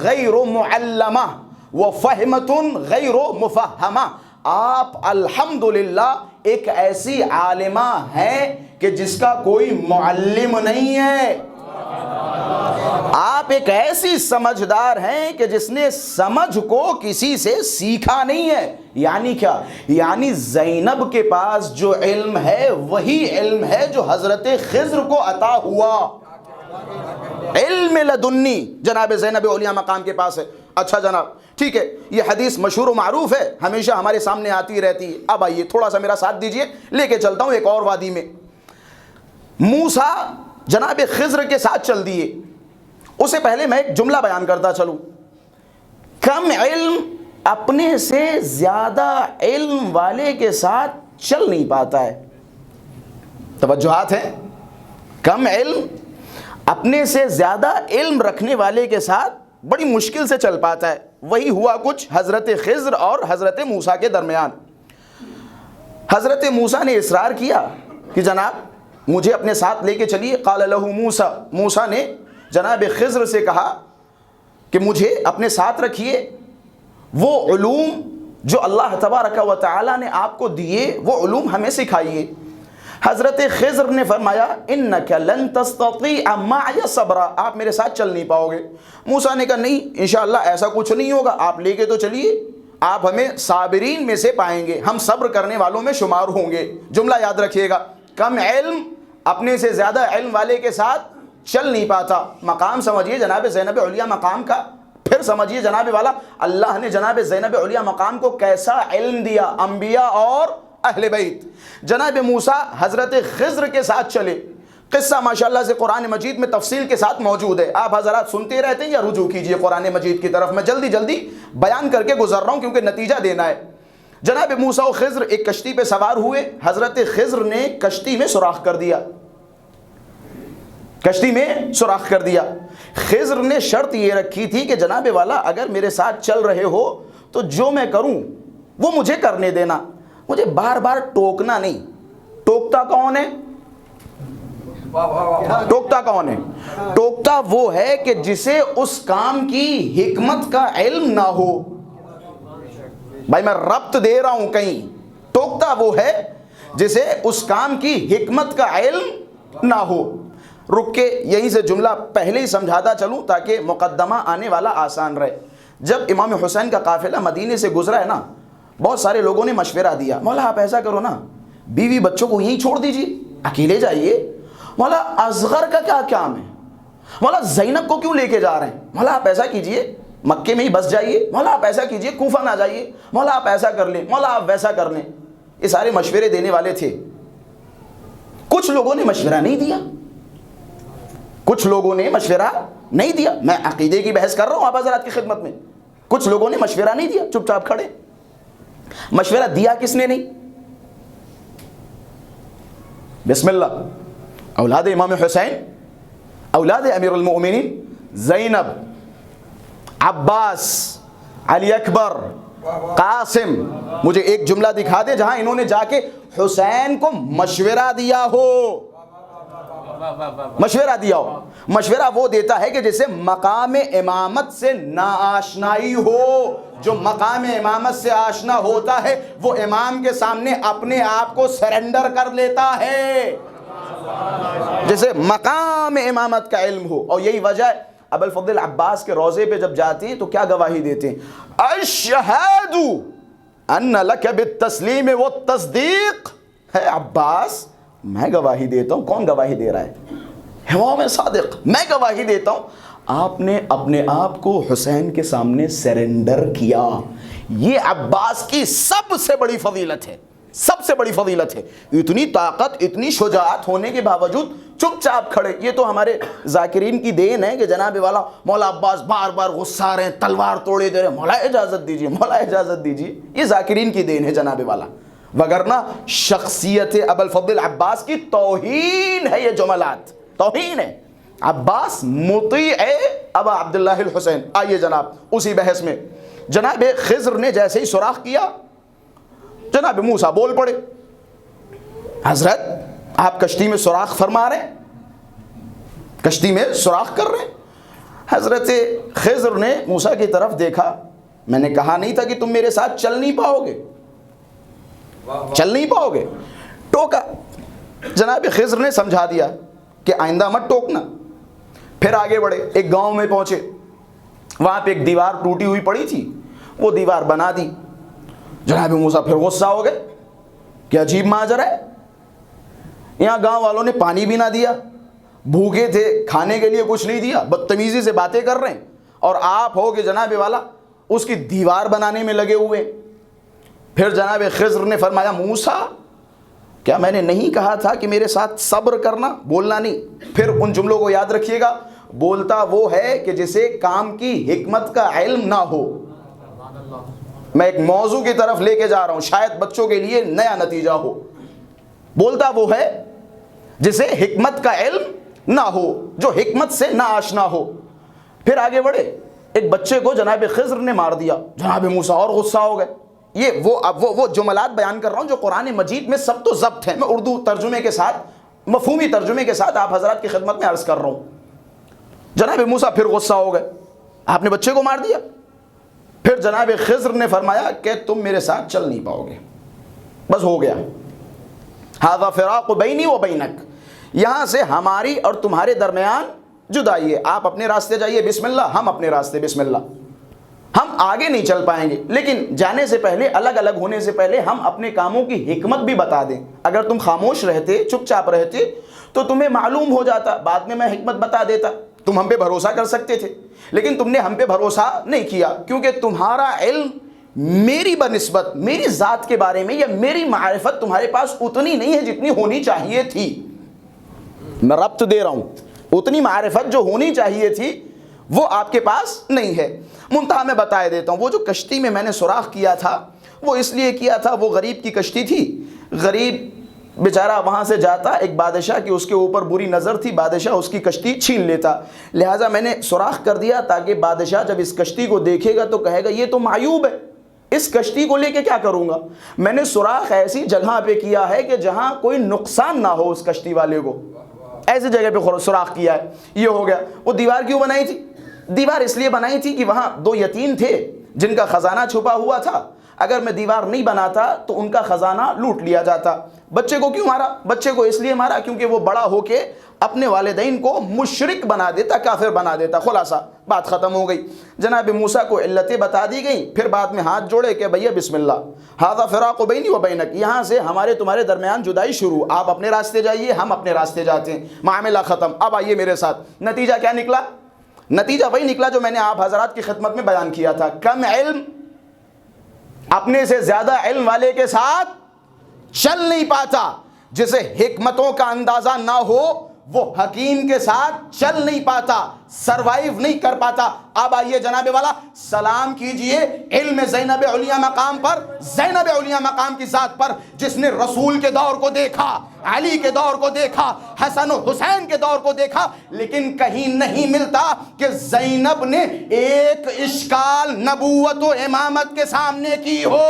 A: غیر معلمہ وفہمۃ غیر مفہمہ. آپ الحمدللہ ایک ایسی عالمہ ہیں کہ جس کا کوئی معلم نہیں ہے. آپ ایک ایسی سمجھدار ہیں کہ جس نے سمجھ کو کسی سے سیکھا نہیں ہے. یعنی کیا؟ یعنی زینب کے پاس جو علم ہے وہی علم ہے جو حضرت خضر کو عطا ہوا. علم لدنی جناب زینب اولیاء مقام کے پاس ہے. اچھا جناب ٹھیک ہے، یہ حدیث مشہور و معروف ہے، ہمیشہ ہمارے سامنے آتی رہتی ہے. اب آئیے تھوڑا سا میرا ساتھ دیجئے، لے کے چلتا ہوں ایک اور وادی میں. موسیٰ جناب خضر کے ساتھ چل دیے. اسے پہلے میں ایک جملہ بیان کرتا چلوں. کم علم اپنے سے زیادہ علم والے کے ساتھ چل نہیں پاتا ہے. توجہات ہیں؟ کم علم اپنے سے زیادہ علم رکھنے والے کے ساتھ بڑی مشکل سے چل پاتا ہے. وہی ہوا کچھ حضرت خضر اور حضرت موسیٰ کے درمیان. حضرت موسیٰ نے اصرار کیا کہ جناب مجھے اپنے ساتھ لے کے چلیے. قال له موسیٰ، موسیٰ نے جناب خضر سے کہا کہ مجھے اپنے ساتھ رکھیے، وہ علوم جو اللہ تبارک و تعالی نے آپ کو دیے وہ علوم ہمیں سکھائیے. حضرت خضر نے فرمایا انک لن تستطیع معی صبرا، آپ میرے ساتھ چل نہیں پاؤ گے. موسیٰ نے کہا نہیں انشاءاللہ ایسا کچھ نہیں ہوگا، آپ لے کے تو چلیے، آپ ہمیں صابرین میں سے پائیں گے، ہم صبر کرنے والوں میں شمار ہوں گے. جملہ یاد رکھیے گا، کم علم اپنے سے زیادہ علم والے کے ساتھ چل نہیں پاتا. مقام سمجھیے جناب زینب علیہ مقام کا. پھر سمجھیے جناب والا اللہ نے جناب زینب علیہ مقام کو کیسا علم دیا, انبیاء اور اہل بیت. جناب موسیٰ حضرت خضر کے ساتھ چلے. قصہ ماشاءاللہ سے قرآن مجید میں تفصیل کے ساتھ موجود ہے. آپ حضرات سنتے رہتے ہیں یا رجوع کیجئے قرآن مجید کی طرف. میں جلدی جلدی بیان کر کے گزر رہا ہوں کیونکہ نتیجہ دینا ہے. جناب موسیٰ و خضر ایک کشتی پہ سوار ہوئے. حضرت خضر نے کشتی میں سوراخ کر دیا. کشتی میں سوراخ کر دیا. خضر نے شرط یہ رکھی تھی کہ جناب والا اگر میرے ساتھ چل رہے ہو تو جو میں کروں وہ مجھے کرنے دینا, مجھے بار بار ٹوکنا نہیں. ٹوکتا کون ہے؟ ٹوکتا کون ہے؟ ٹوکتا وہ ہے کہ جسے اس کام کی حکمت کا علم نہ ہو. بھائی میں ربط دے رہا ہوں کہیں. ٹوکتا وہ ہے جسے اس کام کی حکمت کا علم نہ ہو. رک کے یہیں سے جملہ پہلے ہی سمجھاتا چلوں تاکہ مقدمہ آنے والا آسان رہے. جب امام حسین کا قافلہ مدینے سے گزرا ہے نا, بہت سارے لوگوں نے مشورہ دیا, مولا آپ ایسا کرو نا, بیوی بچوں کو یہیں چھوڑ دیجیے, اکیلے جائیے. مولا اصغر کا کیا کام ہے؟ مولا زینب کو کیوں لے کے جا رہے ہیں؟ مولا آپ ایسا کیجئے مکے میں ہی بس جائیے. مولا آپ ایسا کیجئے کوفہ نہ جائیے. مولا آپ ایسا کر لیں, مولا آپ ویسا کر لیں. یہ سارے مشورے دینے والے تھے. کچھ لوگوں نے مشورہ نہیں دیا. کچھ لوگوں نے مشورہ نہیں دیا. میں عقیدے کی بحث کر رہا ہوں آپ حضرات کی خدمت میں. کچھ لوگوں نے مشورہ نہیں دیا, چپ چاپ کھڑے. مشورہ دیا کس نے نہیں؟ بسم اللہ, اولاد امام حسین, اولاد امیر المؤمنین زینب, عباس, علی اکبر, قاسم. مجھے ایک جملہ دکھا دے جہاں انہوں نے جا کے حسین کو مشورہ دیا ہو. مشورہ دیا ہو. مشورہ وہ دیتا ہے کہ جسے مقام امامت سے ناآشنائی ہو. جو مقام امامت سے آشنا ہوتا ہے وہ امام کے سامنے اپنے آپ کو سرنڈر کر لیتا ہے, جسے مقام امامت کا علم ہو. اور یہی وجہ ہے ابوالفضل عباس کے روضے پہ جب جاتی ہیں تو کیا گواہی دیتے ہیں؟ اشہد ان لک بالتسلیم والتصدیق. ہے عباس میں گواہی دیتا ہوں. کون گواہی دے رہا ہے؟ امام صادق. میں گواہی دیتا ہوں آپ نے اپنے آپ کو حسین کے سامنے سرنڈر کیا. یہ عباس کی سب سے بڑی فضیلت ہے, سب سے بڑی فضیلت ہے. اتنی طاقت, اتنی شجاعت ہونے کے باوجود چپ چاپ کھڑے. یہ تو ہمارے ذاکرین کی دین ہے کہ جناب والا مولا عباس بار بار غصہ رہے ہیں, تلوار توڑے دے رہے ہیں, مولا اجازت دیجیے, مولا اجازت دیجیے. یہ ذاکرین کی دین ہے جناب والا, وگرنہ شخصیت ابوالفضل عباس کی توہین ہے. یہ جملات توہین ہے. عباس مطیع ابا عبداللہ الحسین. آئیے جناب اسی بحث میں. جناب خضر نے جیسے ہی سوراخ کیا, جناب موسیٰ بول پڑے, حضرت آپ کشتی میں سوراخ فرما رہے ہیں, کشتی میں سوراخ کر رہے ہیں. حضرت خضر نے موسیٰ کی طرف دیکھا, میں نے کہا نہیں تھا کہ تم میرے ساتھ چل نہیں پاؤ گے, چل نہیں پاؤ گے. ٹوکا. جناب خضر نے سمجھا دیا کہ آئندہ مت ٹوکنا. پھر آگے بڑھے, ایک گاؤں میں پہنچے, وہاں پہ ایک دیوار ٹوٹی ہوئی پڑی تھی, وہ دیوار بنا دی. جناب موسیٰ پھر غصہ ہو گئے کہ عجیب ماجرا ہے, یہاں گاؤں والوں نے پانی بھی نہ دیا, بھوکے تھے, کھانے کے لیے کچھ نہیں دیا, بدتمیزی سے باتیں کر رہے ہیں, اور آپ ہو کہ جناب والا اس کی دیوار بنانے میں لگے ہوئے. پھر جناب خضر نے فرمایا موسیٰ کیا میں نے نہیں کہا تھا کہ میرے ساتھ صبر کرنا, بولنا نہیں. پھر ان جملوں کو یاد رکھیے گا, بولتا وہ ہے کہ جسے کام کی حکمت کا علم نہ ہو. میں ایک موضوع کی طرف لے کے جا رہا ہوں, شاید بچوں کے لیے نیا نتیجہ ہو. بولتا وہ ہے جسے حکمت کا علم نہ ہو, جو حکمت سے نہ آشنا ہو. پھر آگے بڑھے, ایک بچے کو جناب خضر نے مار دیا. جناب موسیٰ اور غصہ ہو گئے. یہ وہ جملات بیان کر رہا ہوں جو قرآن مجید میں سب تو ضبط ہے. میں اردو ترجمے کے ساتھ, مفہومی ترجمے کے ساتھ آپ حضرات کی خدمت میں عرض کر رہا ہوں. جناب موسیٰ پھر غصہ ہو گئے, آپ نے بچے کو مار دیا. پھر جناب خضر نے فرمایا کہ تم میرے ساتھ چل نہیں پاؤ گے, بس ہو گیا. ھذا فراق بینی و بینک, یہاں سے ہماری اور تمہارے درمیان جدائی ہے. آپ اپنے راستے جائیے, بسم اللہ, ہم اپنے راستے بسم اللہ. ہم آگے نہیں چل پائیں گے. لیکن جانے سے پہلے, الگ الگ ہونے سے پہلے ہم اپنے کاموں کی حکمت بھی بتا دیں. اگر تم خاموش رہتے, چپ چاپ رہتے, تو تمہیں معلوم ہو جاتا, بعد میں حکمت بتا دیتا. تم ہم پہ بھروسہ کر سکتے تھے, لیکن تم نے ہم پہ بھروسہ نہیں کیا, کیونکہ تمہارا علم میری بنسبت میری ذات کے بارے میں یا میری معرفت تمہارے پاس اتنی نہیں ہے جتنی ہونی چاہیے تھی. میں ربط دے رہا ہوں, اتنی معرفت جو ہونی چاہیے تھی وہ آپ کے پاس نہیں ہے. منتہا میں بتا دیتا ہوں, وہ جو کشتی میں نے سوراخ کیا تھا وہ اس لیے کیا تھا, وہ غریب کی کشتی تھی. غریب بیچارہ وہاں سے جاتا, ایک بادشاہ کی اس کے اوپر بری نظر تھی, بادشاہ اس کی کشتی چھین لیتا. لہٰذا میں نے سوراخ کر دیا تاکہ بادشاہ جب اس کشتی کو دیکھے گا تو کہے گا یہ تو معیوب ہے, اس کشتی کو لے کے کیا کروں گا. میں نے سوراخ ایسی جگہ پہ کیا ہے کہ جہاں کوئی نقصان نہ ہو اس کشتی والے کو, ایسی جگہ پہ سوراخ کیا ہے. یہ ہو گیا. وہ دیوار کیوں بنائی تھی؟ دیوار اس لیے بنائی تھی کہ وہاں 2 یتیم تھے جن کا خزانہ چھپا ہوا تھا. اگر میں دیوار نہیں بناتا تو ان کا خزانہ لوٹ لیا جاتا. بچے کو کیوں مارا؟ بچے کو اس لیے مارا کیونکہ وہ بڑا ہو کے اپنے والدین کو مشرک بنا دیتا, کافر بنا دیتا. خلاصہ بات ختم ہو گئی. جناب موسیٰ کو علتیں بتا دی گئیں, پھر بعد میں ہاتھ جوڑے کہ بھیا بسم اللہ, ھذا فراق بینی و بینک, یہاں سے ہمارے تمہارے درمیان جدائی شروع, آپ اپنے راستے جائیے, ہم اپنے راستے جاتے ہیں, معاملہ ختم. اب آئیے میرے ساتھ. نتیجہ کیا نکلا؟ نتیجہ وہی نکلا جو میں نے آپ حضرات کی خدمت میں بیان کیا تھا. کم علم اپنے سے زیادہ علم والے کے ساتھ چل نہیں پاتا. جسے حکمتوں کا اندازہ نہ ہو وہ حکیم کے ساتھ چل نہیں پاتا, سروائیو نہیں کر پاتا. اب آئیے جناب والا, سلام کیجئے علم زینب علیہ مقام پر, زینب علیہ مقام کی ذات پر, جس نے رسول کے دور کو دیکھا, علی کے دور کو دیکھا, حسن و حسین کے دور کو دیکھا, لیکن کہیں نہیں ملتا کہ زینب نے ایک اشکال نبوت و امامت کے سامنے کی ہو.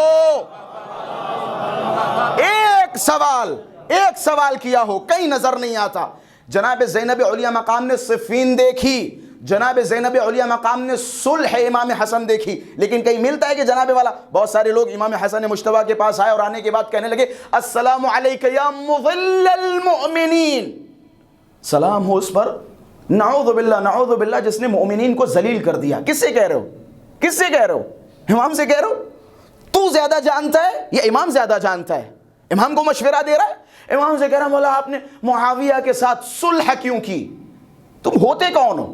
A: ایک سوال کیا ہو, کہیں نظر نہیں آتا. جناب زینب علیہ مقام نے صفین دیکھی, جناب زینب علیہ مقام نے صلح امام حسن دیکھی, لیکن کہیں ملتا ہے کہ جناب والا بہت سارے لوگ امام حسن مجتبیٰ کے پاس آئے اور آنے کے بعد کہنے لگے السلام علیک یا مضل المؤمنین, سلام ہو اس پر, نعوذ باللہ جس نے مؤمنین کو ذلیل کر دیا. کس سے کہہ رہے ہو؟ کس سے کہہ رہے ہو؟ امام سے کہہ رہے ہو؟ تو زیادہ جانتا ہے یا امام زیادہ جانتا ہے؟ امام کو مشورہ دے رہا ہے. امام سے کہہ رہا مولا آپ نے معاویہ کے ساتھ صلح کیوں کی؟ تم ہوتے کون ہو؟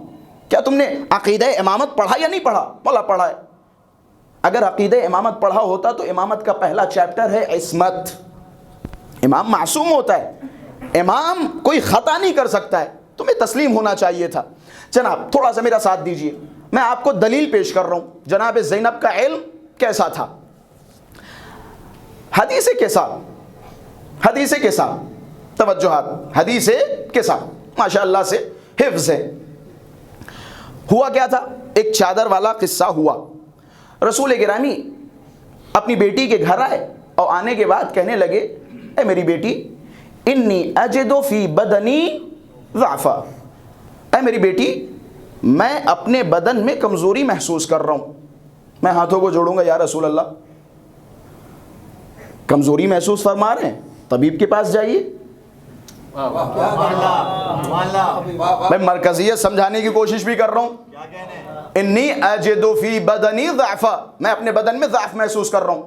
A: کیا تم نے عقیدہ امامت پڑھا یا نہیں پڑھا؟ مولا پڑھا ہے. اگر عقیدہ امامت پڑھا ہوتا تو امامت کا پہلا چیپٹر ہے عصمت. امام معصوم ہوتا ہے, امام کوئی خطا نہیں کر سکتا ہے, تمہیں تسلیم ہونا چاہیے تھا. جناب تھوڑا سا میرا ساتھ دیجئے, میں آپ کو دلیل پیش کر رہا ہوں. جناب زینب کا علم کیسا تھا؟ حدیث کے ساتھ توجہات, حدیث کے ساتھ ماشاء اللہ سے حفظ ہے. ہوا کیا تھا؟ ایک چادر والا قصہ ہوا. رسول گرامی اپنی بیٹی کے گھر آئے اور آنے کے بعد کہنے لگے اے میری بیٹی انی اجد فی بدنی ضعفا, اے میری بیٹی میں اپنے بدن میں کمزوری محسوس کر رہا ہوں. میں ہاتھوں کو جوڑوں گا یا رسول اللہ, کمزوری محسوس فرما رہے ہیں, طبیب کے پاس جائیے. میں مرکزیت سمجھانے کی کوشش بھی کر رہا ہوں. انی اجد فی بدنی ضعفا, میں اپنے بدن میں ضعف محسوس کر رہا ہوں.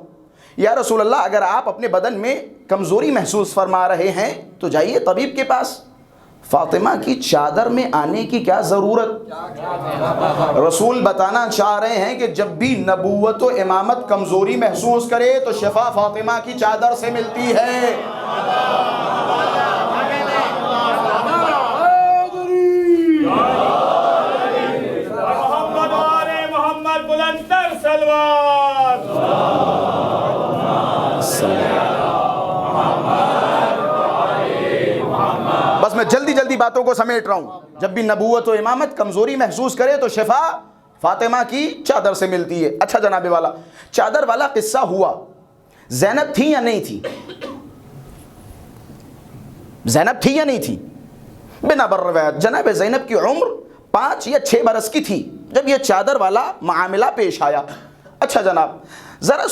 A: یا رسول اللہ اگر آپ اپنے بدن میں کمزوری محسوس فرما رہے ہیں تو جائیے طبیب کے پاس. فاطمہ کی چادر میں آنے کی کیا ضرورت؟ رسول بتانا چاہ رہے ہیں کہ جب بھی نبوت و امامت کمزوری محسوس کرے تو شفا فاطمہ کی چادر سے ملتی ہے.
B: محمد بلندر سلوات.
A: بس میں جلدی باتوں کو سمیٹ رہا ہوں. جب بھی نبوت و امامت کمزوری محسوس کرے تو شفا فاطمہ کی چادر سے ملتی ہے. اچھا جناب والا, چادر والا قصہ ہوا, زینب تھی یا نہیں تھی؟ زینب تھی یا نہیں تھی؟ بنا بر روایت جناب زینب کی عمر 5 یا 6 برس کی تھی جب یہ چادر والا معاملہ پیش آیا. اچھا جناب ذرا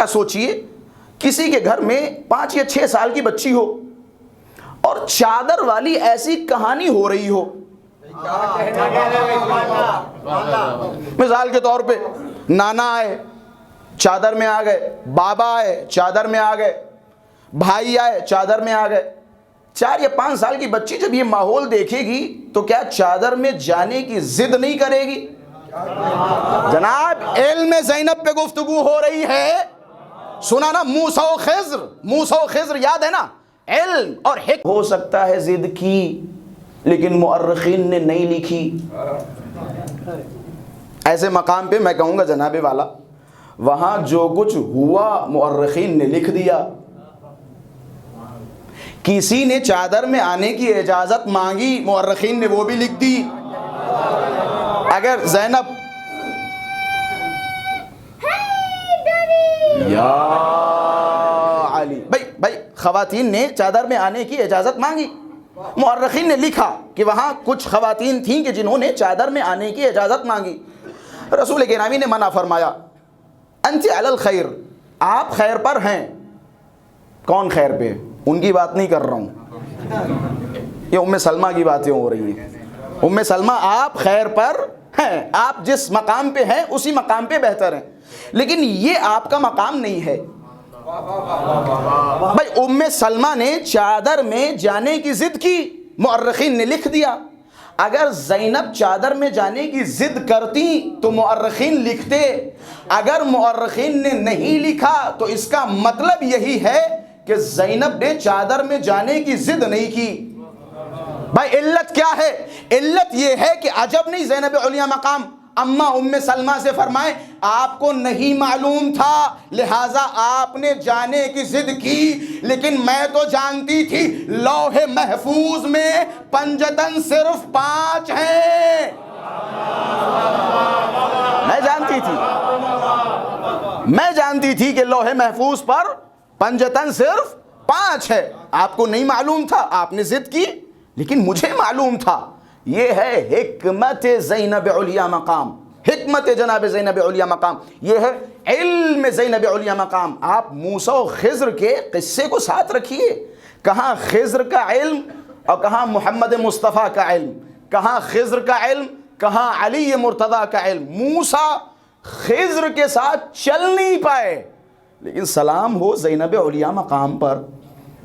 A: سوچئے کسی کے گھر میں 5 یا 6 سال کی بچی ہو اور چادر والی ایسی کہانی ہو رہی ہو. مثال کے طور پہ
C: نانا آئے چادر میں آ گئے، بابا آئے چادر میں آ گئے، بھائی آئے چادر میں آ گئے۔ 4 یا 5 سال کی بچی جب یہ ماحول دیکھے گی تو کیا چادر میں جانے کی ضد نہیں کرے گی؟ جناب علم زینب پہ گفتگو ہو رہی ہے، سنا نا موسیٰ و خضر یاد ہے نا، علم اور حکمت ہو سکتا ہے ضد کی، لیکن مؤرخین نے نہیں لکھی۔ ایسے مقام پہ میں کہوں گا جناب والا، وہاں جو کچھ ہوا مؤرخین نے لکھ دیا۔ کسی نے چادر میں آنے کی اجازت مانگی، مؤرخین نے وہ بھی لکھ دی۔ اگر زینب یا علی بھائی خواتین نے چادر میں آنے کی اجازت مانگی، مؤرخین نے لکھا کہ وہاں کچھ خواتین تھیں کہ جنہوں نے چادر میں آنے کی اجازت مانگی۔ رسول گرامی نے منع فرمایا، انت علی الخیر، آپ خیر پر ہیں۔ کون خیر پہ؟ ان کی بات نہیں کر رہا ہوں، یہ ام سلمہ کی باتیں ہو رہی ہیں۔ ام سلمہ آپ خیر پر ہیں، آپ جس مقام پہ ہیں اسی مقام پہ بہتر ہیں، لیکن یہ آپ کا مقام نہیں ہے۔ بھائی ام سلمہ نے چادر میں جانے کی ضد کی، مؤرخین نے لکھ دیا۔ اگر زینب چادر میں جانے کی ضد کرتی تو مؤرخین لکھتے، اگر مؤرخین نے نہیں لکھا تو اس کا مطلب یہی ہے کہ زینب نے چادر میں جانے کی ضد نہیں کی۔ بھائی علت کیا ہے؟ علت یہ ہے کہ عجب نہیں زینب علیہ مقام اما ام سلمہ سے فرمائیں آپ کو نہیں معلوم تھا لہٰذا آپ نے جانے کی ضد کی، لیکن میں تو جانتی تھی لوح محفوظ میں پنجتن صرف 5 ہیں۔ میں جانتی تھی کہ لوح محفوظ پر پنجتن صرف 5 ہے، آپ کو نہیں معلوم تھا، آپ نے ضد کی، لیکن مجھے معلوم تھا۔ یہ ہے حکمت زینب علیہ مقام، حکمت جناب زینب علیہ مقام، یہ ہے علم زینب علیہ مقام۔ آپ موسیٰ و خضر کے قصے کو ساتھ رکھیے، کہاں خضر کا علم اور کہاں محمد مصطفیٰ کا علم، کہاں خضر کا علم کہاں علی مرتضیٰ کا علم۔ موسیٰ خضر کے ساتھ چل نہیں پائے، لیکن سلام ہو زینب علیہ مقام پر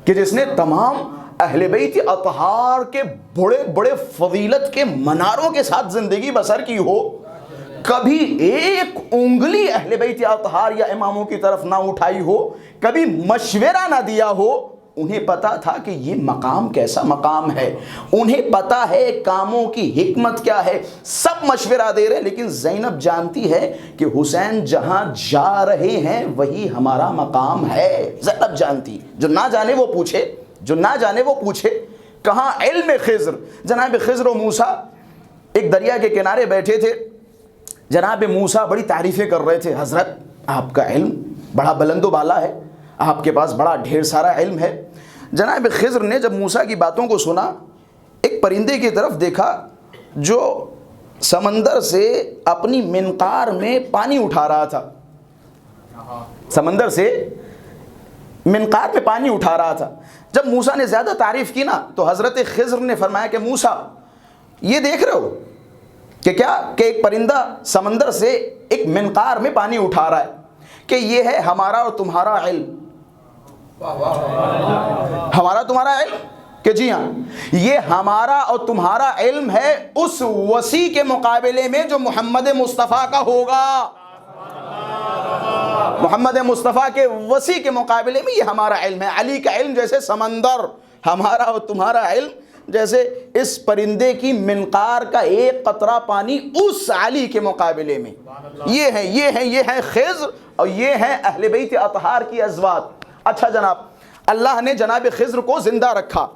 C: کہ جس نے تمام اہل بیت اطہار کے بڑے بڑے فضیلت کے مناروں کے ساتھ زندگی بسر کی ہو، کبھی ایک انگلی اہل بیت اطہار یا اماموں کی طرف نہ اٹھائی ہو، کبھی مشورہ نہ دیا ہو۔ انہیں پتا تھا کہ یہ مقام کیسا مقام ہے، انہیں پتا ہے کاموں کی حکمت کیا ہے، سب مشورہ دے رہے، لیکن زینب جانتی ہے کہ حسین جہاں جا رہے ہیں وہی ہمارا مقام ہے۔ زینب جانتی، جو نہ جانے وہ پوچھے، جو نہ جانے وہ پوچھے۔ کہاں علم خضر، جناب خضر و موسیٰ ایک دریا کے کنارے بیٹھے تھے، جناب موسیٰ بڑی تعریفیں کر رہے تھے، حضرت آپ کا علم بڑا بلند و بالا ہے، آپ کے پاس بڑا ڈھیر سارا علم ہے۔ جناب خضر نے جب موسیٰ کی باتوں کو سنا، ایک پرندے کی طرف دیکھا جو سمندر سے اپنی منقار میں پانی اٹھا رہا تھا، سمندر سے منقار میں پانی اٹھا رہا تھا۔ جب موسیٰ نے زیادہ تعریف کی نا تو حضرت خضر نے فرمایا کہ موسیٰ یہ دیکھ رہے ہو کہ کیا کہ ایک پرندہ سمندر سے ایک منقار میں پانی اٹھا رہا ہے، کہ یہ ہے ہمارا اور تمہارا علم۔ ہمارا تمہارا علم کہ جی ہاں، یہ ہمارا اور تمہارا علم ہے اس وسیع کے مقابلے میں جو محمد مصطفیٰ کا ہوگا۔ محمد مصطفیٰ کے وسیع کے مقابلے میں یہ ہمارا علم ہے۔ علی کا علم جیسے سمندر، ہمارا اور تمہارا علم جیسے اس پرندے کی منقار کا ایک قطرہ پانی اس علی کے مقابلے میں۔ یہ ہے خضر اور یہ ہے اہل بیت اطہار کی ازواج۔ اچھا جناب، اللہ نے جناب خضر کو زندہ رکھا۔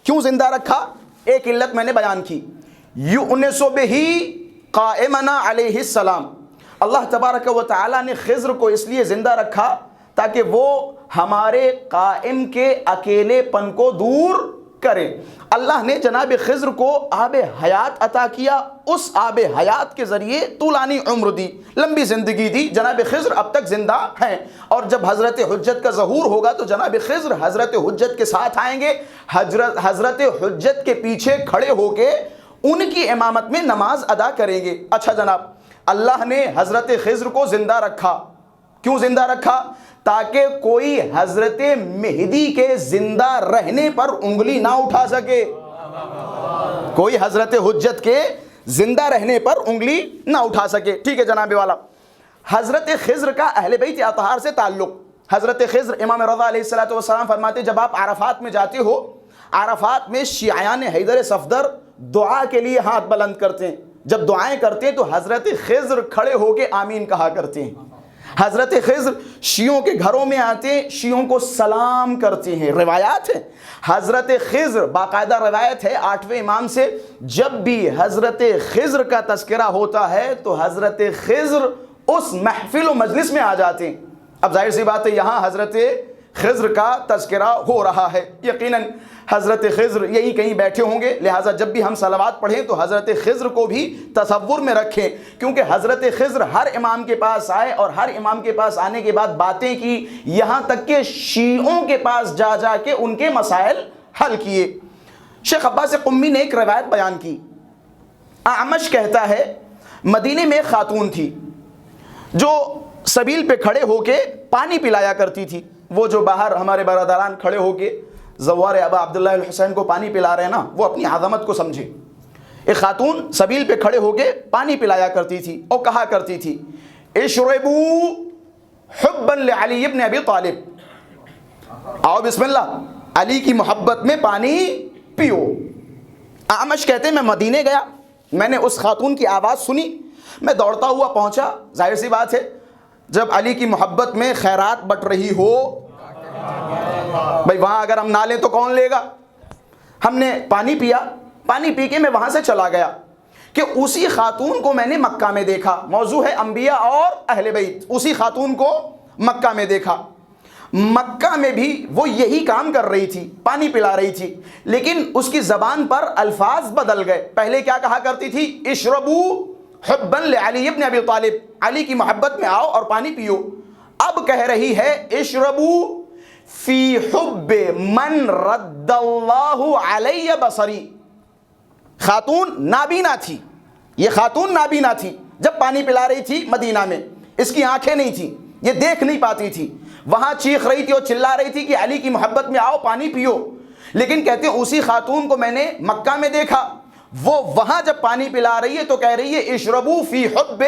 C: کیوں زندہ رکھا؟ ایک علت میں نے بیان کی، یؤنس بہ قائمنا علیہ السلام۔ اللہ تبارک و تعالی نے خضر کو اس لیے زندہ رکھا تاکہ وہ ہمارے قائم کے اکیلے پن کو دور کرے۔ اللہ نے جناب خضر کو آب حیات عطا کیا، اس آب حیات کے ذریعے طولانی عمر دی، لمبی زندگی دی۔ جناب خضر اب تک زندہ ہیں، اور جب حضرت حجت کا ظہور ہوگا تو جناب خضر حضرت حجت کے ساتھ آئیں گے، حضرت حجت کے پیچھے کھڑے ہو کے ان کی امامت میں نماز ادا کریں گے۔ اچھا جناب، اللہ نے حضرت خضر کو زندہ رکھا. کیوں زندہ رکھا؟ تاکہ کوئی حضرت مہدی کے زندہ رہنے پر انگلی نہ اٹھا سکے. کوئی حضرت حجت کے زندہ رہنے پر انگلی نہ اٹھا سکے. ٹھیک ہے جناب والا. حضرت خضر کا اہل بیت اطہار سے تعلق. حضرت خضر، امام رضا علیہ السلام فرماتے جب آپ عرفات میں جاتے ہو، عرفات میں شیعیان حیدر صفدر دعا کے لیے ہاتھ بلند کرتے ہیں. جب دعائیں کرتے ہیں تو حضرت خضر کھڑے ہو کے آمین کہا کرتے ہیں. حضرت خضر شیعوں کے گھروں میں آتے ہیں، شیعوں کو سلام کرتے ہیں. روایات ہیں حضرت خضر، باقاعدہ روایت ہے 8ویں امام سے، جب بھی حضرت خضر کا تذکرہ ہوتا ہے تو حضرت خضر اس محفل و مجلس میں آ جاتے ہیں. اب ظاہر سی بات ہے یہاں حضرت خضر کا تذکرہ ہو رہا ہے، یقیناً حضرت خضر یہی کہیں بیٹھے ہوں گے. لہٰذا جب بھی ہم صلوات پڑھیں تو حضرت خضر کو بھی تصور میں رکھیں، کیونکہ حضرت خضر ہر امام کے پاس آئے اور ہر امام کے پاس آنے کے بعد باتیں کی، یہاں تک کہ شیعوں کے پاس جا جا کے ان کے مسائل حل کیے. شیخ عباس قمی نے ایک روایت بیان کی. اعمش کہتا ہے مدینے میں ایک خاتون تھی جو سبیل پہ کھڑے ہو کے پانی پلایا کرتی تھی. وہ جو باہر ہمارے برادران کھڑے ہو کے زوار ابا عبداللہ الحسین کو پانی پلا رہے ہیں نا، وہ اپنی عظمت کو سمجھے. ایک خاتون سبیل پہ کھڑے ہو کے پانی پلایا کرتی تھی اور کہا کرتی تھی اشربو حبا لعلی ابن ابی طالب، آؤ بسم اللہ علی کی محبت میں پانی پیو. اعمش کہتے ہیں میں مدینے گیا، میں نے اس خاتون کی آواز سنی، میں دوڑتا ہوا پہنچا. ظاہر سی بات ہے جب علی کی محبت میں خیرات بٹ رہی ہو بھائی، وہاں اگر ہم نہ لیں تو کون لے گا. ہم نے پانی پیا، پانی پی کے میں وہاں سے چلا گیا کہ اسی خاتون کو میں نے مکہ میں دیکھا. موضوع ہے انبیاء اور اہل بیت. اسی خاتون کو مکہ میں دیکھا. مکہ میں بھی وہ یہی کام کر رہی تھی، پانی پلا رہی تھی، لیکن اس کی زبان پر الفاظ بدل گئے. پہلے کیا کہا کرتی تھی؟ اشربو حبا لعلی ابن ابی طالب، علی کی محبت میں آؤ اور پانی پیو. اب کہہ رہی ہے اشربو فی حب من رد اللہ علی بصری. خاتون نابینا تھی، یہ خاتون نابینا تھی. جب پانی پلا رہی تھی مدینہ میں، اس کی آنکھیں نہیں تھی، یہ دیکھ نہیں پاتی تھی. وہاں چیخ رہی تھی اور چلا رہی تھی کہ علی کی محبت میں آؤ پانی پیو. لیکن کہتے ہیں اسی خاتون کو میں نے مکہ میں دیکھا، وہ وہاں جب پانی پلا رہی ہے تو کہہ رہی ہے اشربو فی حب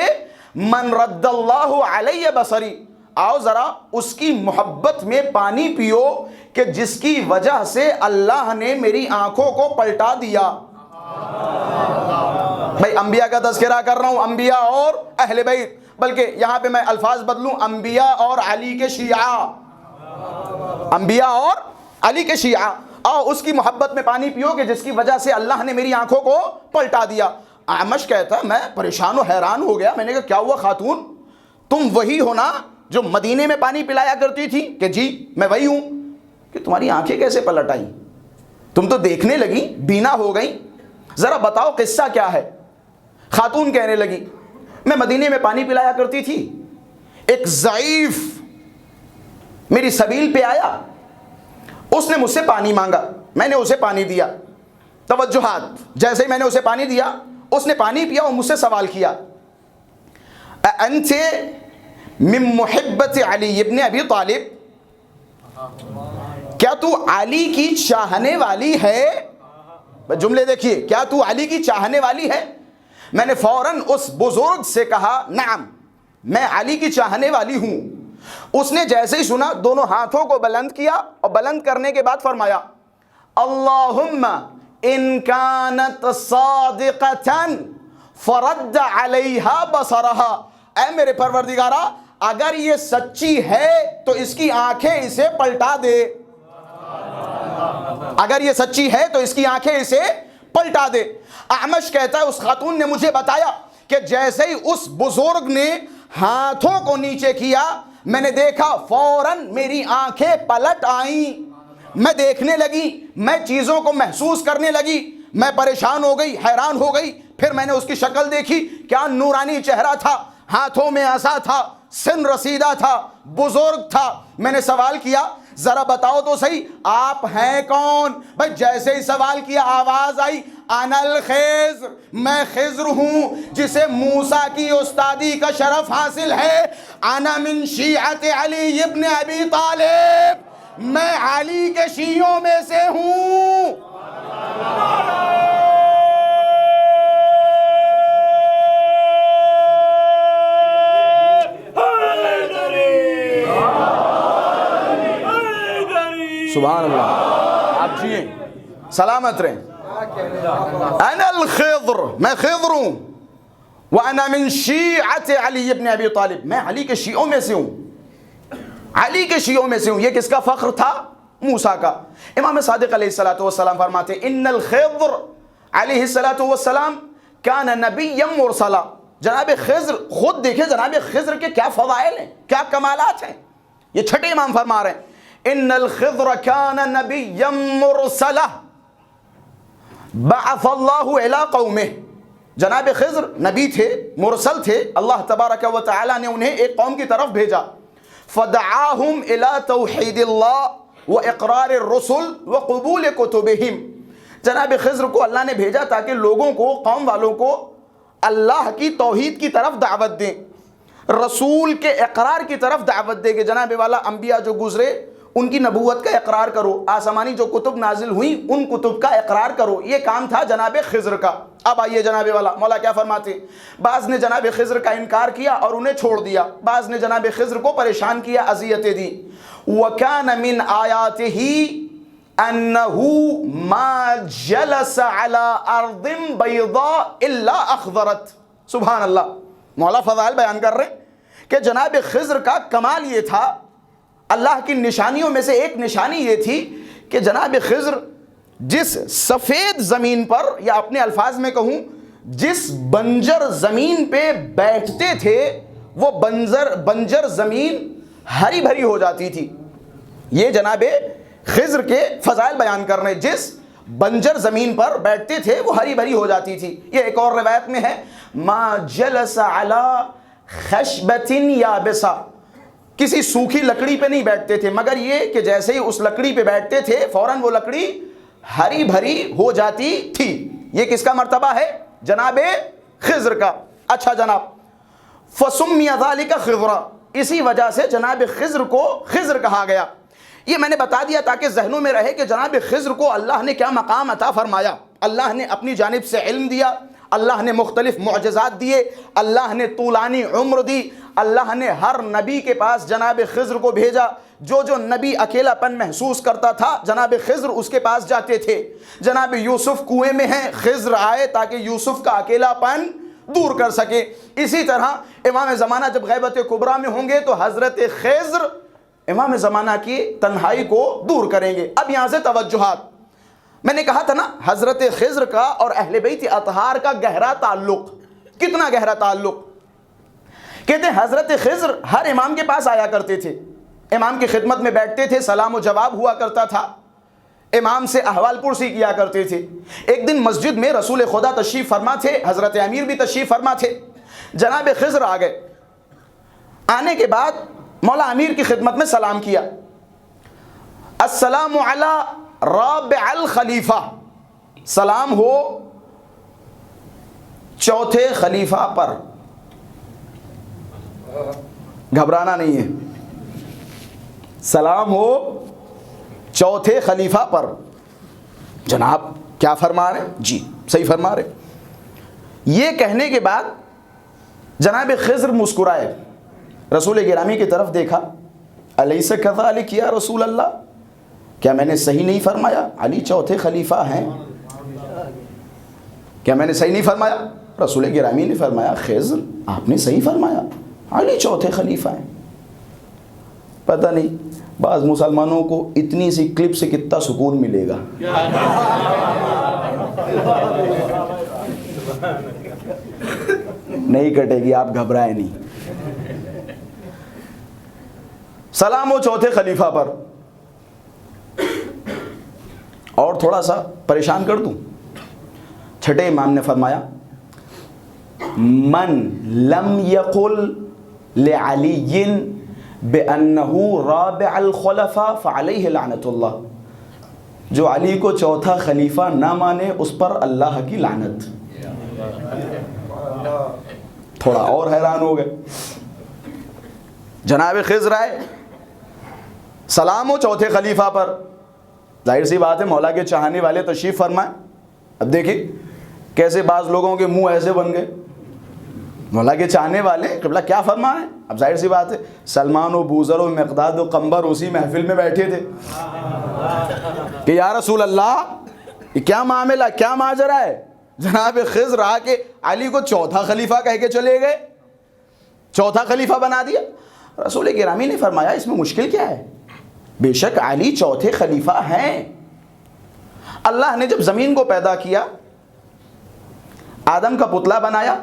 C: من رد اللہ علی بصری، آؤ ذرا اس کی محبت میں پانی پیو کہ جس کی وجہ سے اللہ نے میری آنکھوں کو پلٹا دیا. بھائی انبیاء کا تذکرہ کر رہا ہوں، انبیاء اور اہل بیت، بلکہ یہاں پہ میں الفاظ بدلوں، انبیاء اور علی کے شیعہ. انبیاء اور علی کے شیعہ، آؤ اس کی محبت میں پانی پیو کہ جس کی وجہ سے اللہ نے میری آنکھوں کو پلٹا دیا. اعمش کہتا ہے میں پریشان و حیران ہو گیا. میں نے کہا کیا ہوا خاتون، تم وہی ہو نا جو مدینے میں پانی پلایا کرتی تھی؟ کہ جی میں وہی ہوں. کہ تمہاری آنکھیں کیسے پلٹ آئیں؟ تم تو دیکھنے لگی، بینا ہو گئی، ذرا بتاؤ قصہ کیا ہے. خاتون کہنے لگی میں مدینے میں پانی پلایا کرتی تھی، ایک ضعیف میری سبیل پہ آیا، اس نے مجھ سے پانی مانگا، میں نے اسے پانی دیا. توجہات، جیسے ہی میں نے اسے پانی دیا اس نے پانی پیا اور مجھ سے سوال کیا انت من محبت علی ابن ابی طالب، کیا تو علی کی چاہنے والی ہے؟ جملے دیکھیے، کیا تو علی کی چاہنے والی ہے؟ میں نے فوراً اس بزرگ سے کہا نعم، میں علی کی چاہنے والی ہوں. اس نے جیسے ہی سنا دونوں ہاتھوں کو بلند کیا اور بلند کرنے کے بعد فرمایا اللہم ان کانت صادقتا فرد علیہا بصرہا، اے میرے پروردگارہ اگر یہ سچی ہے تو اس کی آنکھیں اسے پلٹا دے. اگر یہ سچی ہے تو اس کی آنکھیں اسے پلٹا دے. اعمش کہتا ہے اس خاتون نے مجھے بتایا کہ جیسے ہی اس بزرگ نے ہاتھوں کو نیچے کیا میں نے دیکھا فوراً میری آنکھیں پلٹ آئیں. میں دیکھنے لگی، میں چیزوں کو محسوس کرنے لگی، میں پریشان ہو گئی، حیران ہو گئی. پھر میں نے اس کی شکل دیکھی، کیا نورانی چہرہ تھا، ہاتھوں میں عصا تھا، سن رسیدہ تھا، بزرگ تھا. میں نے سوال کیا ذرا بتاؤ تو صحیح آپ ہیں کون؟ بھائی جیسے ہی سوال کیا آواز آئی انا الخضر، میں خضر ہوں جسے موسیٰ کی استادی کا شرف حاصل ہے. انا من شیعت علی ابن ابی طالب، میں علی کے شیعوں میں سے ہوں. سبحان اللہ. آپ جیئیں، سلامت رہیں. انا الخضر، میں خضر ہوں. وانا من شیعت علی ابن ابی طالب، میں علی کے شیعوں میں سے ہوں. علی کے شیعوں میں سے ہوں. یہ کس کا فخر تھا؟ موسیٰ کا. امام صادق علیہ السلام فرماتے ان الخضر علیہ السلام کان نبیا مرسلا. جناب خضر، خود دیکھیں جناب خضر کے کیا فضائل ہیں، کیا کمالات ہیں. یہ چھٹے امام فرما رہے ہیں ان الخضر کان نبیا مرسلا بعث اللہ الی قومہ. جناب خضر نبی تھے، مرسل تھے. اللہ تبارک و تعالی نے انہیں ایک قوم کی طرف بھیجا. فدعاہم الی توحید اللہ و اقرار الرسل و قبول کتبہم. جناب خضر کو اللہ نے بھیجا تاکہ لوگوں کو، قوم والوں کو اللہ کی توحید کی طرف دعوت دیں، رسول کے اقرار کی طرف دعوت دے کہ جناب والا انبیاء جو گزرے ان کی نبوت کا اقرار کرو، آسمانی جو کتب نازل ہوئیں ان کتب کا اقرار کرو. یہ کام تھا جناب خضر کا. اب آئیے جناب والا مولا کیا فرماتے، بعض نے جناب خضر کا انکار کیا اور انہیں چھوڑ دیا، بعض نے جناب خضر کو پریشان کیا، اذیتیں دی. وَكَانَ مِنْ آيَاتِهِ أَنَّهُ مَا جَلَسَ عَلَىٰ أَرْضٍ بَيْضَاءٍ إِلَّا أَخْضَرَتْ. سبحان اللہ. مولا فضائل بیان کر رہے ہیں کہ جناب خضر کا کمال یہ تھا، اللہ کی نشانیوں میں سے ایک نشانی یہ تھی کہ جناب خضر جس سفید زمین پر، یا اپنے الفاظ میں کہوں جس بنجر زمین پہ بیٹھتے تھے وہ بنجر زمین ہری بھری ہو جاتی تھی. یہ جناب خضر کے فضائل بیان کر رہے ہیں. جس بنجر زمین پر بیٹھتے تھے وہ ہری بھری ہو جاتی تھی. یہ ایک اور روایت میں ہے ما جلس علی خشبۃ یابسہ، کسی سوکھی لکڑی پہ نہیں بیٹھتے تھے مگر یہ کہ جیسے ہی اس لکڑی پہ بیٹھتے تھے فوراً وہ لکڑی ہری بھری ہو جاتی تھی. یہ کس کا مرتبہ ہے؟ جناب خضر کا. اچھا جناب، فسمی ذالک خضرا، اسی وجہ سے جناب خضر کو خضر کہا گیا. یہ میں نے بتا دیا تاکہ ذہنوں میں رہے کہ جناب خضر کو اللہ نے کیا مقام عطا فرمایا. اللہ نے اپنی جانب سے علم دیا، اللہ نے مختلف معجزات دیے، اللہ نے طولانی عمر دی، اللہ نے ہر نبی کے پاس جناب خضر کو بھیجا. جو جو نبی اکیلا پن محسوس کرتا تھا جناب خضر اس کے پاس جاتے تھے. جناب یوسف کنویں میں ہیں، خضر آئے تاکہ یوسف کا اکیلا پن دور کر سکے. اسی طرح امام زمانہ جب غیبت کبریٰ میں ہوں گے تو حضرت خضر امام زمانہ کی تنہائی کو دور کریں گے. اب یہاں سے توجہات. میں نے کہا تھا نا حضرت خضر کا اور اہل بیت اطہار کا گہرا تعلق. کتنا گہرا تعلق؟ کہتے ہیں حضرت خضر ہر امام کے پاس آیا کرتے تھے، امام کی خدمت میں بیٹھتے تھے، سلام و جواب ہوا کرتا تھا، امام سے احوال پرسی کیا کرتے تھے. ایک دن مسجد میں رسول خدا تشریف فرما تھے، حضرت امیر بھی تشریف فرما تھے. جناب خضر آ گئے. آنے کے بعد مولا امیر کی خدمت میں سلام کیا، السلام علی رابع الخلیفہ، سلام ہو چوتھے خلیفہ پر. گھبرانا نہیں ہے، سلام ہو چوتھے خلیفہ پر. جناب کیا فرما رہے؟ جی صحیح فرما رہے. یہ کہنے کے بعد جناب خضر مسکرائے، رسول گرامی کی طرف دیکھا، الیس کذالک یا رسول اللہ، کیا میں نے صحیح نہیں فرمایا؟ علی چوتھے خلیفہ ہیں، کیا میں نے صحیح نہیں فرمایا؟ رسول گرامی نے فرمایا خضر آپ نے صحیح فرمایا، علی چوتھے خلیفہ ہیں. پتہ نہیں بعض مسلمانوں کو اتنی سی کلپ سے کتنا سکون ملے گا. نہیں کٹے گی، آپ گھبرائیں نہیں. سلام ہو چوتھے خلیفہ پر. اور تھوڑا سا پریشان کر دوں، چھٹے امام نے فرمایا من لم یقل لعلی بأنه رابع الخلفاء فعلیہ لعنت اللہ. جو علی کو چوتھا خلیفہ نہ مانے اس پر اللہ کی لعنت. تھوڑا اور حیران ہو گئے. جناب خضر آئے, سلام ہو چوتھے خلیفہ پر. ظاہر سی بات ہے مولا کے چاہنے والے تشریف فرمائیں. اب دیکھیں کیسے بعض لوگوں کے منہ ایسے بن گئے. مولا کے چاہنے والے قبلہ کیا فرما رہے ہیں؟ اب ظاہر سی بات ہے سلمان و بوذر و مقداد و قنبر اسی محفل میں بیٹھے تھے کہ یا رسول اللہ یہ کیا معاملہ, کیا ماجرا ہے؟ جناب خضر آ کے علی کو چوتھا خلیفہ کہہ کے چلے گئے, چوتھا خلیفہ بنا دیا. رسول گرامی نے فرمایا اس میں مشکل کیا ہے؟ بے شک علی چوتھے خلیفہ ہیں. اللہ نے جب زمین کو پیدا کیا, آدم کا پتلا بنایا,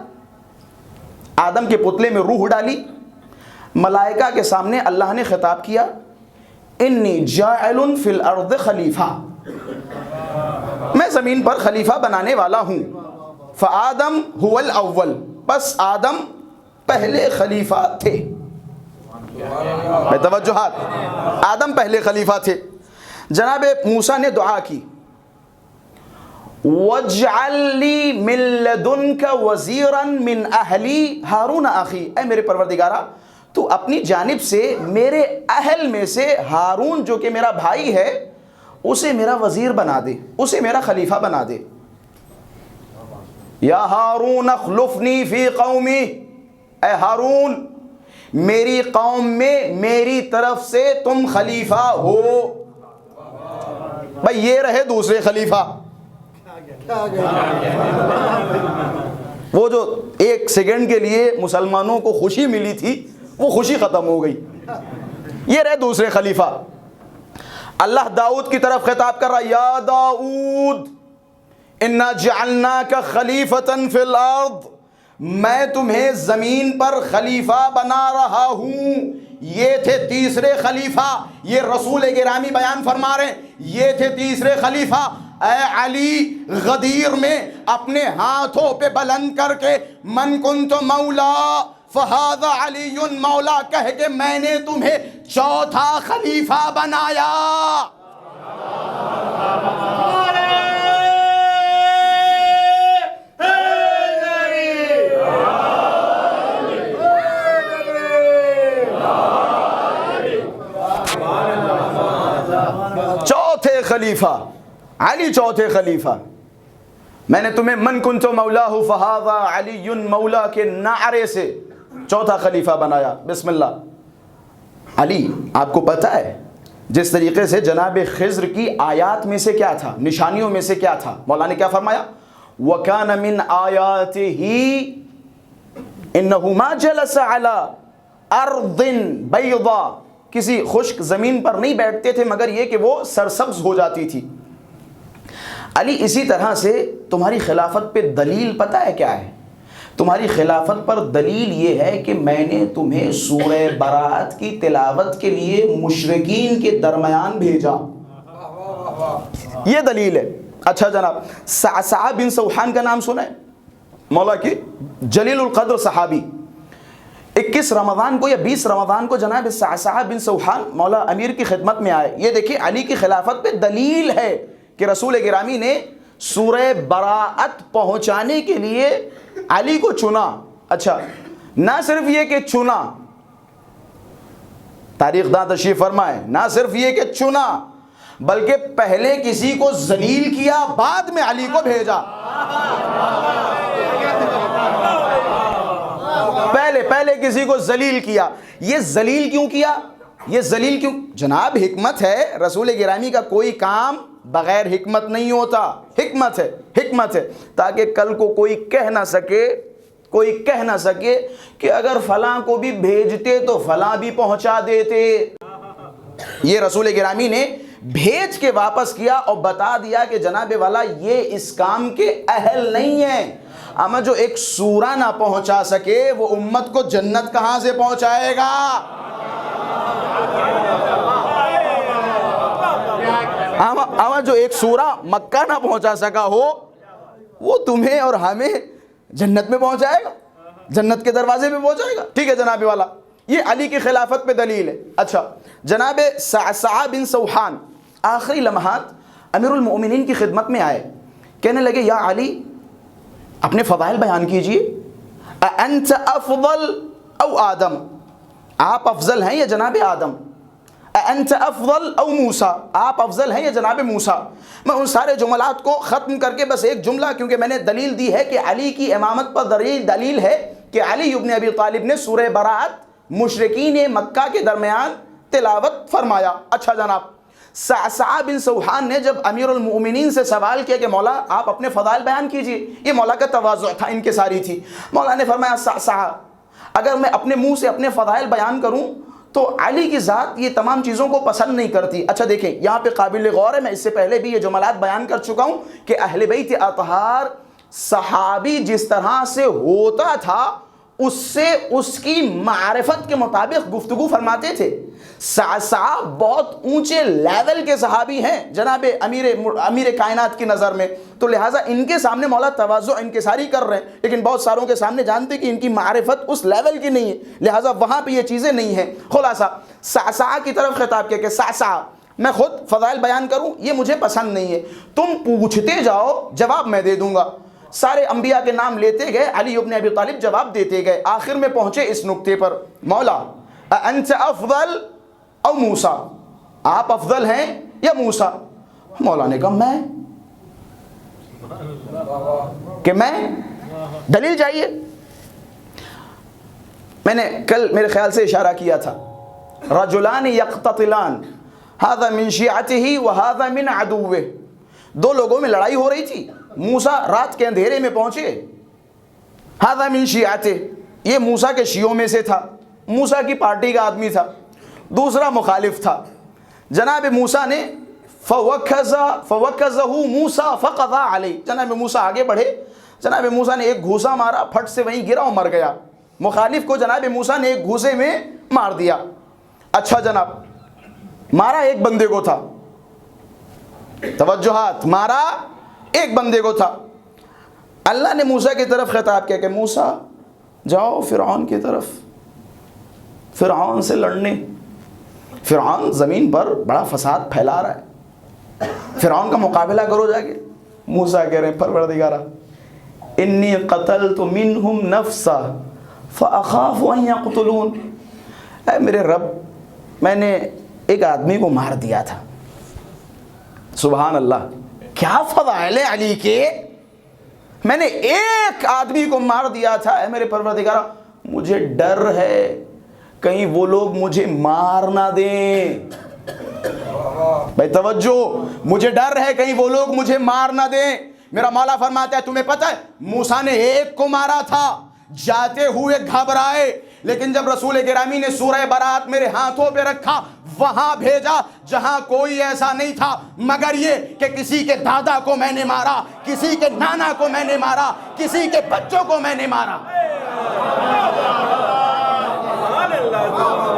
C: آدم کے پتلے میں روح ڈالی, ملائکہ کے سامنے اللہ نے خطاب کیا انی جاعل فی الارض خلیفہ, میں زمین پر خلیفہ بنانے والا ہوں. فآدم هو الاول, بس آدم پہلے خلیفہ تھے. میں توجہات, آدم پہلے خلیفہ تھے. جناب موسیٰ نے دعا کی وَاجْعَلْ لِي مِن لَدُنْكَ وَزِيرًا مِّنْ أَهْلِي ہارون اخی, اے میرے پروردگارہ تو اپنی جانب سے میرے اہل میں سے ہارون جو کہ میرا بھائی ہے اسے میرا وزیر بنا دے, اسے میرا خلیفہ بنا دے. یا ہارون اخلفنی فی قومی, اے ہارون میری قوم میں میری طرف سے تم خلیفہ ہو. بھائی یہ رہے دوسرے خلیفہ. وہ جو ایک سیکنڈ کے لیے مسلمانوں کو خوشی ملی تھی وہ خوشی ختم ہو گئی. یہ رہے دوسرے خلیفہ. اللہ داؤد کی طرف خطاب کر رہا یا داؤد انا جعلناک خلیفۃ فی الارض, میں تمہیں زمین پر خلیفہ بنا رہا ہوں. یہ تھے تیسرے خلیفہ, یہ رسول گرامی بیان فرما رہے ہیں یہ تھے تیسرے خلیفہ. اے علی غدیر میں اپنے ہاتھوں پہ بلند کر کے من کنت مولا فہذا علی مولا کہہ کے میں نے تمہیں چوتھا خلیفہ بنایا. چوتھے خلیفہ علی, چوتھے خلیفہ. میں نے تمہیں من کنت مولاہ فہذا علی مولا کے نعرے سے چوتھا خلیفہ بنایا. بسم اللہ. علی آپ کو پتہ ہے جس طریقے سے جناب خضر کی آیات میں سے کیا تھا, نشانیوں میں سے کیا تھا, مولا نے کیا فرمایا وَكَانَ مِنْ آيَاتِهِ إِنَّهُ مَا جَلَسَ عَلَىٰ أَرْضٍ بَيْضَىٰ, کسی خشک زمین پر نہیں بیٹھتے تھے مگر یہ کہ وہ سرسبز ہو جاتی تھی. علی اسی طرح سے تمہاری خلافت پہ دلیل پتہ ہے کیا ہے؟ تمہاری خلافت پر دلیل یہ ہے کہ میں نے تمہیں سورہ براءت کی تلاوت کے لیے مشرکین کے درمیان بھیجا. یہ دلیل ہے. اچھا جناب صعصع بن سوحان کا نام سنا ہے؟ مولا کی جلیل القدر صحابی. 21 رمضان کو یا 20 رمضان کو جناب صعصع بن سوحان مولا امیر کی خدمت میں آئے. یہ دیکھیں علی کی خلافت پہ دلیل ہے کہ رسول گرامی نے سورہ براءت پہنچانے کے لیے علی کو چنا. اچھا نہ صرف یہ کہ چنا, تاریخ داں تشریف فرمائے, نہ صرف یہ کہ چنا بلکہ پہلے کسی کو ذلیل کیا بعد میں علی کو بھیجا. پہلے کسی کو ذلیل کیا. یہ ذلیل کیوں کیا؟ یہ ذلیل کیوں؟ جناب حکمت ہے. رسول گرامی کا کوئی کام بغیر حکمت نہیں ہوتا. حکمت ہے, حکمت ہے تاکہ کل کو کوئی کہہ نہ سکے کہ اگر فلاں کو بھی بھیجتے تو فلاں بھی پہنچا دیتے. یہ رسول گرامی نے بھیج کے واپس کیا اور بتا دیا کہ جناب والا یہ اس کام کے اہل نہیں ہیں. اما جو ایک سورہ نہ پہنچا سکے وہ امت کو جنت کہاں سے پہنچائے گا؟ اما جو ایک سورہ مکہ نہ پہنچا سکا ہو وہ تمہیں اور ہمیں جنت میں پہنچائے گا, جنت کے دروازے پہ پہنچائے گا. ٹھیک ہے جناب والا, یہ علی کی خلافت پہ دلیل ہے. اچھا جناب صعصع بن سوحان آخری لمحات امیر المؤمنین کی خدمت میں آئے, کہنے لگے یا علی اپنے فضائل بیان کیجئے. انت افضل او آدم, آپ افضل ہیں یا جناب آدم؟ انت افضل او موسیٰ, آپ افضل ہیں یا جناب موسیٰ؟ میں ان سارے جملات کو ختم کر کے بس ایک جملہ, کیونکہ میں نے دلیل دی ہے کہ علی کی امامت پر دلیل ہے کہ علی ابن ابی طالب نے سورہ براءت مشرکین مکہ کے درمیان تلاوت فرمایا. اچھا جناب, صعصعہ بن سوحان نے جب امیر المؤمنین سے سوال کیا کہ مولا آپ اپنے فضائل بیان کیجئے, یہ مولا کا تواضع تھا, ان کے ساری تھی. مولا نے فرمایا صعصعہ اگر میں اپنے منہ سے اپنے فضائل بیان کروں تو علی کی ذات یہ تمام چیزوں کو پسند نہیں کرتی. اچھا دیکھیں یہاں پہ قابل غور ہے, میں اس سے پہلے بھی یہ جملات بیان کر چکا ہوں کہ اہل بیت اطہار صحابی جس طرح سے ہوتا تھا اس سے اس کی معرفت کے مطابق گفتگو فرماتے تھے. صعصعہ بہت اونچے لیول کے صحابی ہیں جناب امیر کائنات کی نظر میں, تو لہٰذا ان کے سامنے مولا تواضع انکساری کر رہے ہیں, لیکن بہت ساروں کے سامنے جانتے کہ ان کی معرفت اس لیول کی نہیں ہے, لہٰذا وہاں پہ یہ چیزیں نہیں ہیں. خلاصہ صعصعہ کی طرف خطاب کیا کہ صعصعہ میں خود فضائل بیان کروں یہ مجھے پسند نہیں ہے, تم پوچھتے جاؤ جواب میں دے دوں گا. سارے انبیاء کے نام لیتے گئے, علی ابن ابی طالب جواب دیتے گئے, آخر میں پہنچے اس نقطے پر مولا انت افضل او موسیٰ, آپ افضل ہیں یا موسیٰ؟ مولا نے کہا میں, کہ میں, دلیل چاہیے. میں نے کل میرے خیال سے اشارہ کیا تھا, رجلان یقتتلان ھذا من شیعتہ وھذا من عدوہ, دو لوگوں میں لڑائی ہو رہی تھی. موسیٰ رات کے اندھیرے میں پہنچے, ھذا من شیعتہ, یہ موسیٰ کے شیعوں میں سے تھا, موسیٰ کی پارٹی کا آدمی تھا, دوسرا مخالف تھا. جناب موسیٰ نے فوکزہ موسیٰ فقضى علیہ, جناب موسیٰ آگے بڑھے, جناب موسیٰ نے ایک گھوسا مارا, پھٹ سے وہیں گرا اور مر گیا. مخالف کو جناب موسیٰ نے ایک گھوسے میں مار دیا. اچھا جناب, مارا ایک بندے کو تھا, توجہات, مارا ایک بندے کو تھا. اللہ نے موسیٰ کی طرف خطاب کیا کہ موسیٰ جاؤ فرعون کی طرف, فرعون سے لڑنے. فرعون زمین پر بڑا فساد پھیلا رہا ہے, فرعون کا مقابلہ کرو جا کے. موسیٰ کہہ رہے ہیں پروردگارا انی قتلت منہم نفسا فاخاف ان یقتلون, اے میرے رب میں نے ایک آدمی کو مار دیا تھا. سبحان اللہ, کیا فضائل علی کے, میں نے ایک آدمی کو مار دیا تھا, اے میرے پروردگارا مجھے ڈر ہے کہیں وہ لوگ مجھے مار نہ دیں. بھائی توجہ, مجھے ڈر ہے کہیں وہ لوگ مجھے مار نہ دیں. میرا مولا فرماتا ہے تمہیں پتہ ہے موسیٰ نے ایک کو مارا تھا, جاتے ہوئے گھبرائے, لیکن جب رسول گرامی نے سورہ براءت میرے ہاتھوں پہ رکھا وہاں بھیجا جہاں کوئی ایسا نہیں تھا مگر یہ کہ کسی کے دادا کو میں نے مارا, کسی کے نانا کو میں نے مارا, کسی کے بچوں کو میں نے مارا.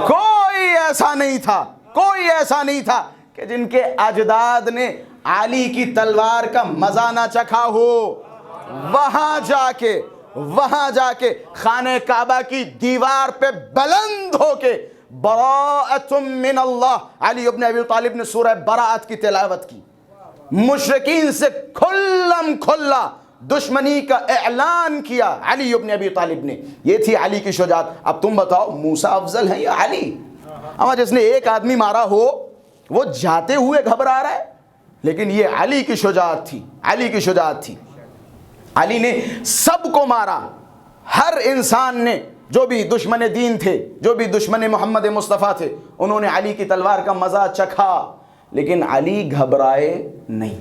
C: کوئی ایسا نہیں تھا, کوئی ایسا نہیں تھا کہ جن کے اجداد نے علی کی تلوار کا مزہ نہ چکھا ہو. وہاں جا کے خانہ کعبہ کی دیوار پہ بلند ہو کے براءۃ من اللہ, علی ابن ابی طالب نے سورہ براءت کی تلاوت کی, مشرکین سے کھلم کھلا دشمنی کا اعلان کیا علی ابن ابی طالب نے. یہ تھی علی کی شجاعت. اب تم بتاؤ موسیٰ افضل ہیں یا علی؟ اما جس نے ایک آدمی مارا ہو وہ جاتے ہوئے گھبرا رہا ہے, لیکن یہ علی کی شجاعت تھی, علی کی شجاعت تھی. علی نے سب کو مارا, ہر انسان نے, جو بھی دشمن دین تھے, جو بھی دشمن محمد مصطفیٰ تھے, انہوں نے علی کی تلوار کا مزہ چکھا, لیکن علی گھبرائے نہیں,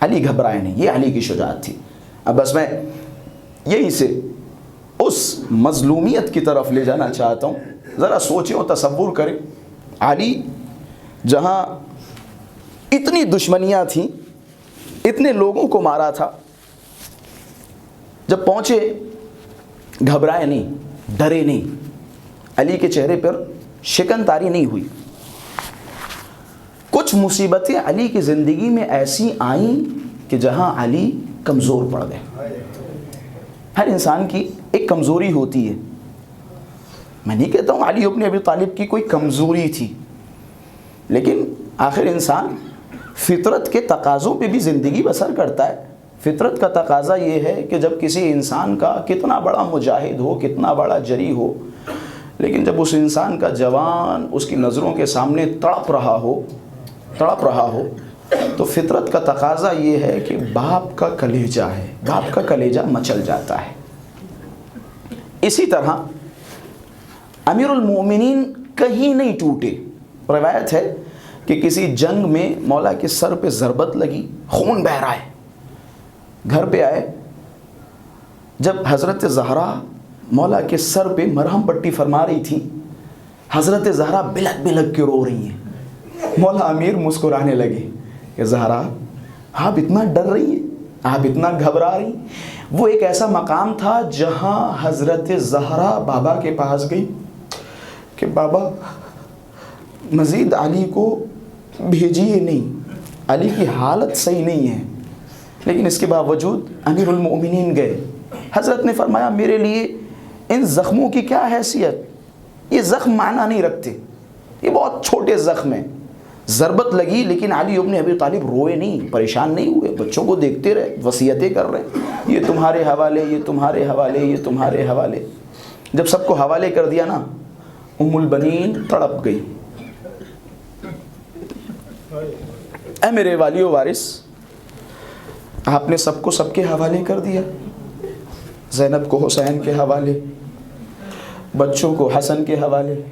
C: علی گھبرائے نہیں. یہ علی کی شجاعت تھی. اب بس میں یہیں سے اس مظلومیت کی طرف لے جانا چاہتا ہوں. ذرا سوچیں اور تصور کریں, علی جہاں اتنی دشمنیاں تھیں, اتنے لوگوں کو مارا تھا, جب پہنچے گھبرائے نہیں, ڈرے نہیں, علی کے چہرے پر شکن طاری نہیں ہوئی. کچھ مصیبتیں علی کی زندگی میں ایسی آئیں کہ جہاں علی کمزور پڑ گئے. ہر انسان کی ایک کمزوری ہوتی ہے. میں نہیں کہتا ہوں علی ابن ابی طالب کی کوئی کمزوری تھی, لیکن آخر انسان فطرت کے تقاضوں پہ بھی زندگی بسر کرتا ہے. فطرت کا تقاضا یہ ہے کہ جب کسی انسان کا کتنا بڑا مجاہد ہو, کتنا بڑا جری ہو, لیکن جب اس انسان کا جوان اس کی نظروں کے سامنے تڑپ رہا ہو تو فطرت کا تقاضا یہ ہے کہ باپ کا کلیجہ مچل جاتا ہے. اسی طرح امیر المومنین کہیں نہیں ٹوٹے. روایت ہے کہ کسی جنگ میں مولا کے سر پہ ضربت لگی, خون بہہ رہا ہے. گھر پہ آئے, جب حضرت زہرا مولا کے سر پہ مرہم پٹی فرما رہی تھی, حضرت زہرا بلک بلک کے رو رہی ہیں. مولا امیر مسکرانے لگے کہ زہرا آپ اتنا ڈر رہی ہیں, آپ اتنا گھبرا رہی ہیں. وہ ایک ایسا مقام تھا جہاں حضرت زہرا بابا کے پاس گئی کہ بابا مزید علی کو بھیجیے نہیں, علی کی حالت صحیح نہیں ہے. لیکن اس کے باوجود امیر المؤمنین گئے. حضرت نے فرمایا میرے لیے ان زخموں کی کیا حیثیت, یہ زخم معنی نہیں رکھتے, یہ بہت چھوٹے زخم ہیں. ضربت لگی لیکن علی ابن ابی طالب روئے نہیں, پریشان نہیں ہوئے, بچوں کو دیکھتے رہے, وصیتیں کر رہے ہیں, یہ تمہارے حوالے, یہ تمہارے حوالے, یہ تمہارے حوالے. جب سب کو حوالے کر دیا نا, ام البنین تڑپ گئی. اے میرے والی و وارث, آپ نے سب کو سب کے حوالے کر دیا. زینب کو حسین کے حوالے, بچوں کو حسن کے حوالے.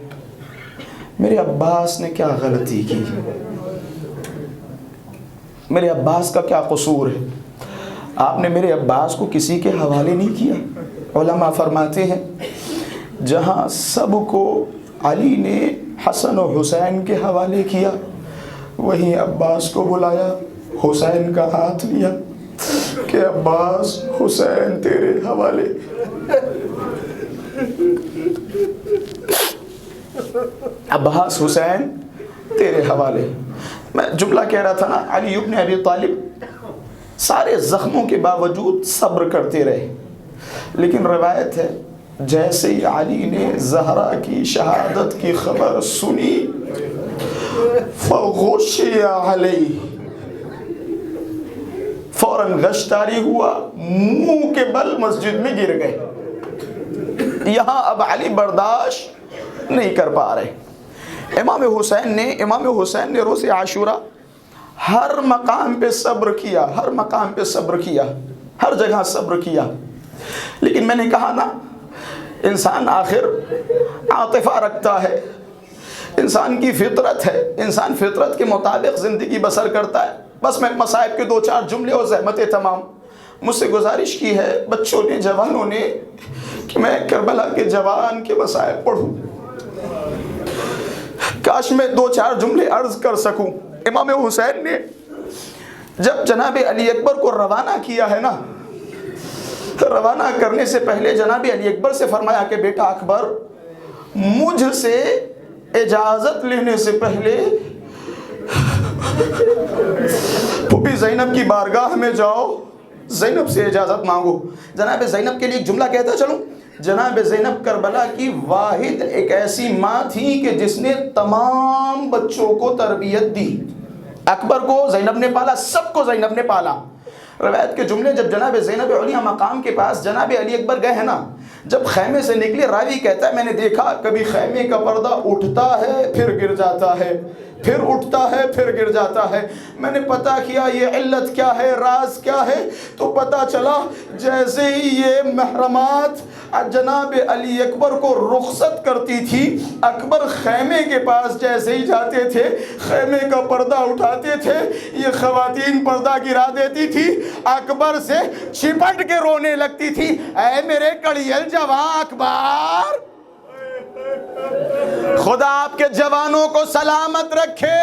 C: میرے عباس نے کیا غلطی کی, میرے عباس کا کیا قصور ہے, آپ نے میرے عباس کو کسی کے حوالے نہیں کیا. علماء فرماتے ہیں جہاں سب کو علی نے حسن و حسین کے حوالے کیا, وہیں عباس کو بلایا, حسین کا ہاتھ لیا کہ عباس حسین تیرے حوالے. عباس حسین تیرے حوالے. میں جملہ کہہ رہا تھا نا, علی ابن ابی طالب سارے زخموں کے باوجود صبر کرتے رہے. لیکن روایت ہے جیسے ہی علی نے زہرا کی شہادت کی خبر سنی, فغشی علیہ, فوراً غش طاری ہوا, منہ کے بل مسجد میں گر گئے. یہاں اب علی برداشت نہیں کر پا رہے. امام حسین نے روز عاشورہ ہر مقام پہ صبر کیا, ہر جگہ صبر کیا. لیکن میں نے کہا نا, انسان آخر عاطفہ رکھتا ہے, انسان کی فطرت ہے, انسان فطرت کے مطابق زندگی بسر کرتا ہے. بس میں مصائب کے 2-4 جملے اور زحمت تمام. مجھ سے گزارش کی ہے بچوں نے, جوانوں نے, کہ میں کربلا کے جوان کے مصائب پڑھوں. کاش میں 2-4 جملے عرض کر سکوں. امام حسین نے جب جناب علی اکبر کو روانہ کیا ہے نا, روانہ کرنے سے پہلے جناب علی اکبر سے فرمایا کہ بیٹا اکبر, مجھ سے اجازت لینے سے پہلے پھوپھی زینب کی بارگاہ میں جاؤ, زینب سے اجازت مانگو. جناب زینب کے لیے ایک جملہ کہتا چلوں. جناب زینب کربلا کی واحد ایک ایسی ماں تھی کہ جس نے تمام بچوں کو تربیت دی. اکبر کو زینب نے پالا, سب کو زینب نے پالا. روایت کے جملے, جب جناب زینب علیہ مقام کے پاس جناب علی اکبر گئے ہیں نا, جب خیمے سے نکلے, راوی کہتا ہے میں نے دیکھا کبھی خیمے کا پردہ اٹھتا ہے پھر گر جاتا ہے, پھر اٹھتا ہے پھر گر جاتا ہے. میں نے پتا کیا یہ علت کیا ہے, راز کیا ہے, تو پتا چلا جیسے ہی یہ محرمات جناب علی اکبر کو رخصت کرتی تھی, اکبر خیمے کے پاس جیسے ہی جاتے تھے, خیمے کا پردہ اٹھاتے تھے, یہ خواتین پردہ گرا دیتی تھی, اکبر سے چپٹ کے رونے لگتی تھی, اے میرے کڑیل جوان اکبر, خدا آپ کے جوانوں کو سلامت رکھے.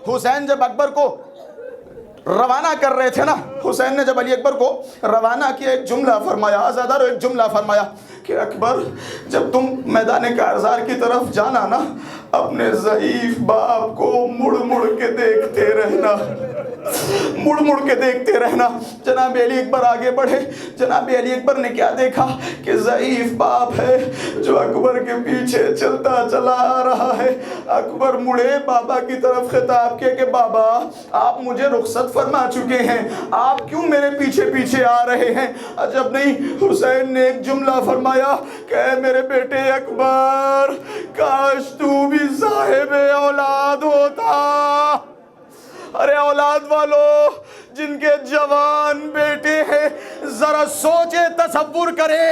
C: حسین جب اکبر کو روانہ کر رہے تھے نا, حسین نے جب علی اکبر کو روانہ کیا, ایک جملہ فرمایا, آزادارو ایک جملہ فرمایا کہ اکبر جب تم میدان کارزار کی طرف جانا نا, اپنے ضعیف باپ کو مڑ مڑ کے دیکھتے رہنا، مڑ مڑ کے دیکھتے رہنا۔ جناب علی اکبر آگے بڑھے۔ جناب علی اکبر نے کیا دیکھا کہ ضعیف باپ ہے جو اکبر کے پیچھے چلتا چلا آ رہا ہے۔ اکبر مڑے، بابا کی طرف خطاب کیا کہ بابا آپ مجھے رخصت فرما چکے ہیں، آپ کیوں میرے پیچھے پیچھے آ رہے ہیں؟ عجب نہیں، حسین نے ایک جملہ فرمایا کہ اے میرے بیٹے اکبر، کاش تو بھی صاحب اولاد ہوتا۔ ارے اولاد والو جن کے جوان بیٹے ہیں، ذرا سوچے، تصور کرے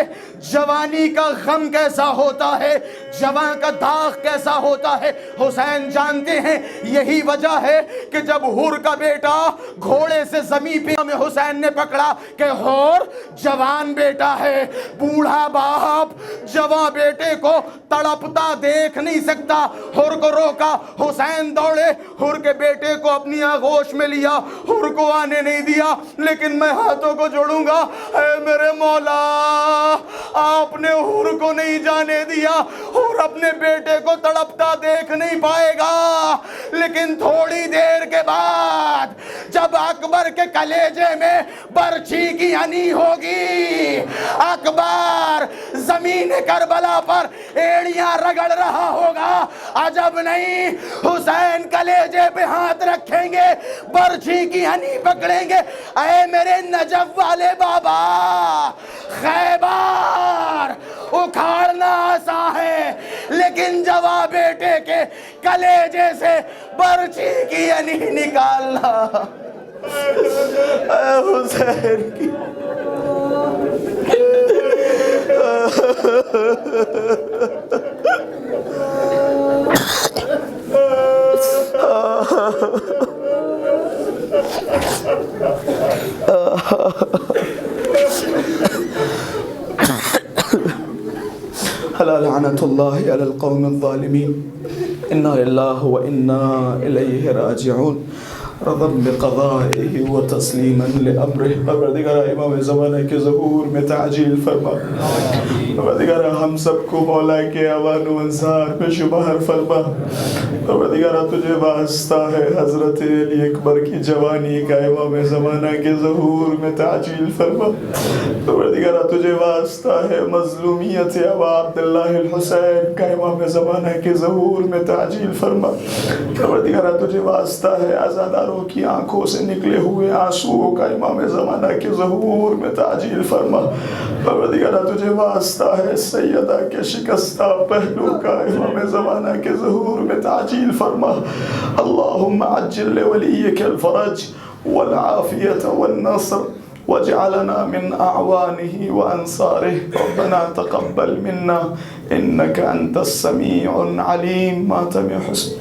C: جوانی کا غم کیسا ہوتا ہے، جوان کا داغ کیسا ہوتا ہے۔ حسین جانتے ہیں یہی وجہ ہے کہ جب حور کا بیٹا گھوڑے سے زمین پہ میں حسین نے پکڑا کہ حور جوان بیٹا ہے، بوڑھا باپ جوان بیٹے کو تڑپتا دیکھ نہیں سکتا، حور کو روکا۔ حسین دوڑے، حور کے بیٹے کو اپنی آغوش میں لیا، حور کو آنے نہیں دیا، لیکن میں ہاتھوں کو جوڑوں گا، اے میرے مولا آپ نے حور کو نہیں جانے دیا، حور اپنے بیٹے کو تڑپتا دیکھ نہیں پائے گا۔ لیکن تھوڑی دیر کے بعد جب اکبر کے کلیجے میں برچھی کی ہنی ہوگی، اکبر زمین کربلا پر ایڑیاں رگڑ رہا ہوگا، عجب نہیں حسین کلیجے پہ ہاتھ رکھیں گے، برچھی کی ہنی پکڑیں گے۔ اے میرے نجف والے بابا، خیبر اکھاڑنا آسان ہے، لیکن جوان بیٹے کے کلیجے سے برچھی کی ہنی نکالنا اے حسین کی الا لعنت اللہ علی القوم الظالمین، انا للہ و انا الیہ راجعون، رضا بقضائه و تسلیما لامرہ۔ پروردگارہ امام زمانہ کے ظہور میں تعجیل فرما، پروردگارہ ہم سب کو مولا کے اوان و انصار میں شمار فرما۔ پروردگارہ تجھے واسطہ ہے حضرت علی اکبر کی جوانی کا امام زمانہ کے ظہور میں تعجیل فرما۔ پروردگارہ تجھے واسطہ ہے مظلومیت ابا عبداللہ الحسین کا امام زمانہ کے ظہور میں تعجیل فرما۔ پروردگارہ تجھے واسطہ ہے عزاداروں کی آنکھوں سے نکلے ہوئے آنسوؤں کا امام زمانہ کے ظہور میں تعجیل فرما۔ پروردگارہ تجھے واسطہ ہے سیدہ کے شکستہ پہلو کا امام زمانہ کے ظہور میں تعجیل فرما۔ اللہم عجل لولیک الفرج والعافیت والنصر واجعلنا من اعوانه وانصاره، ربنا تقبل منا انك انت السميع العليم۔ ماتم حسن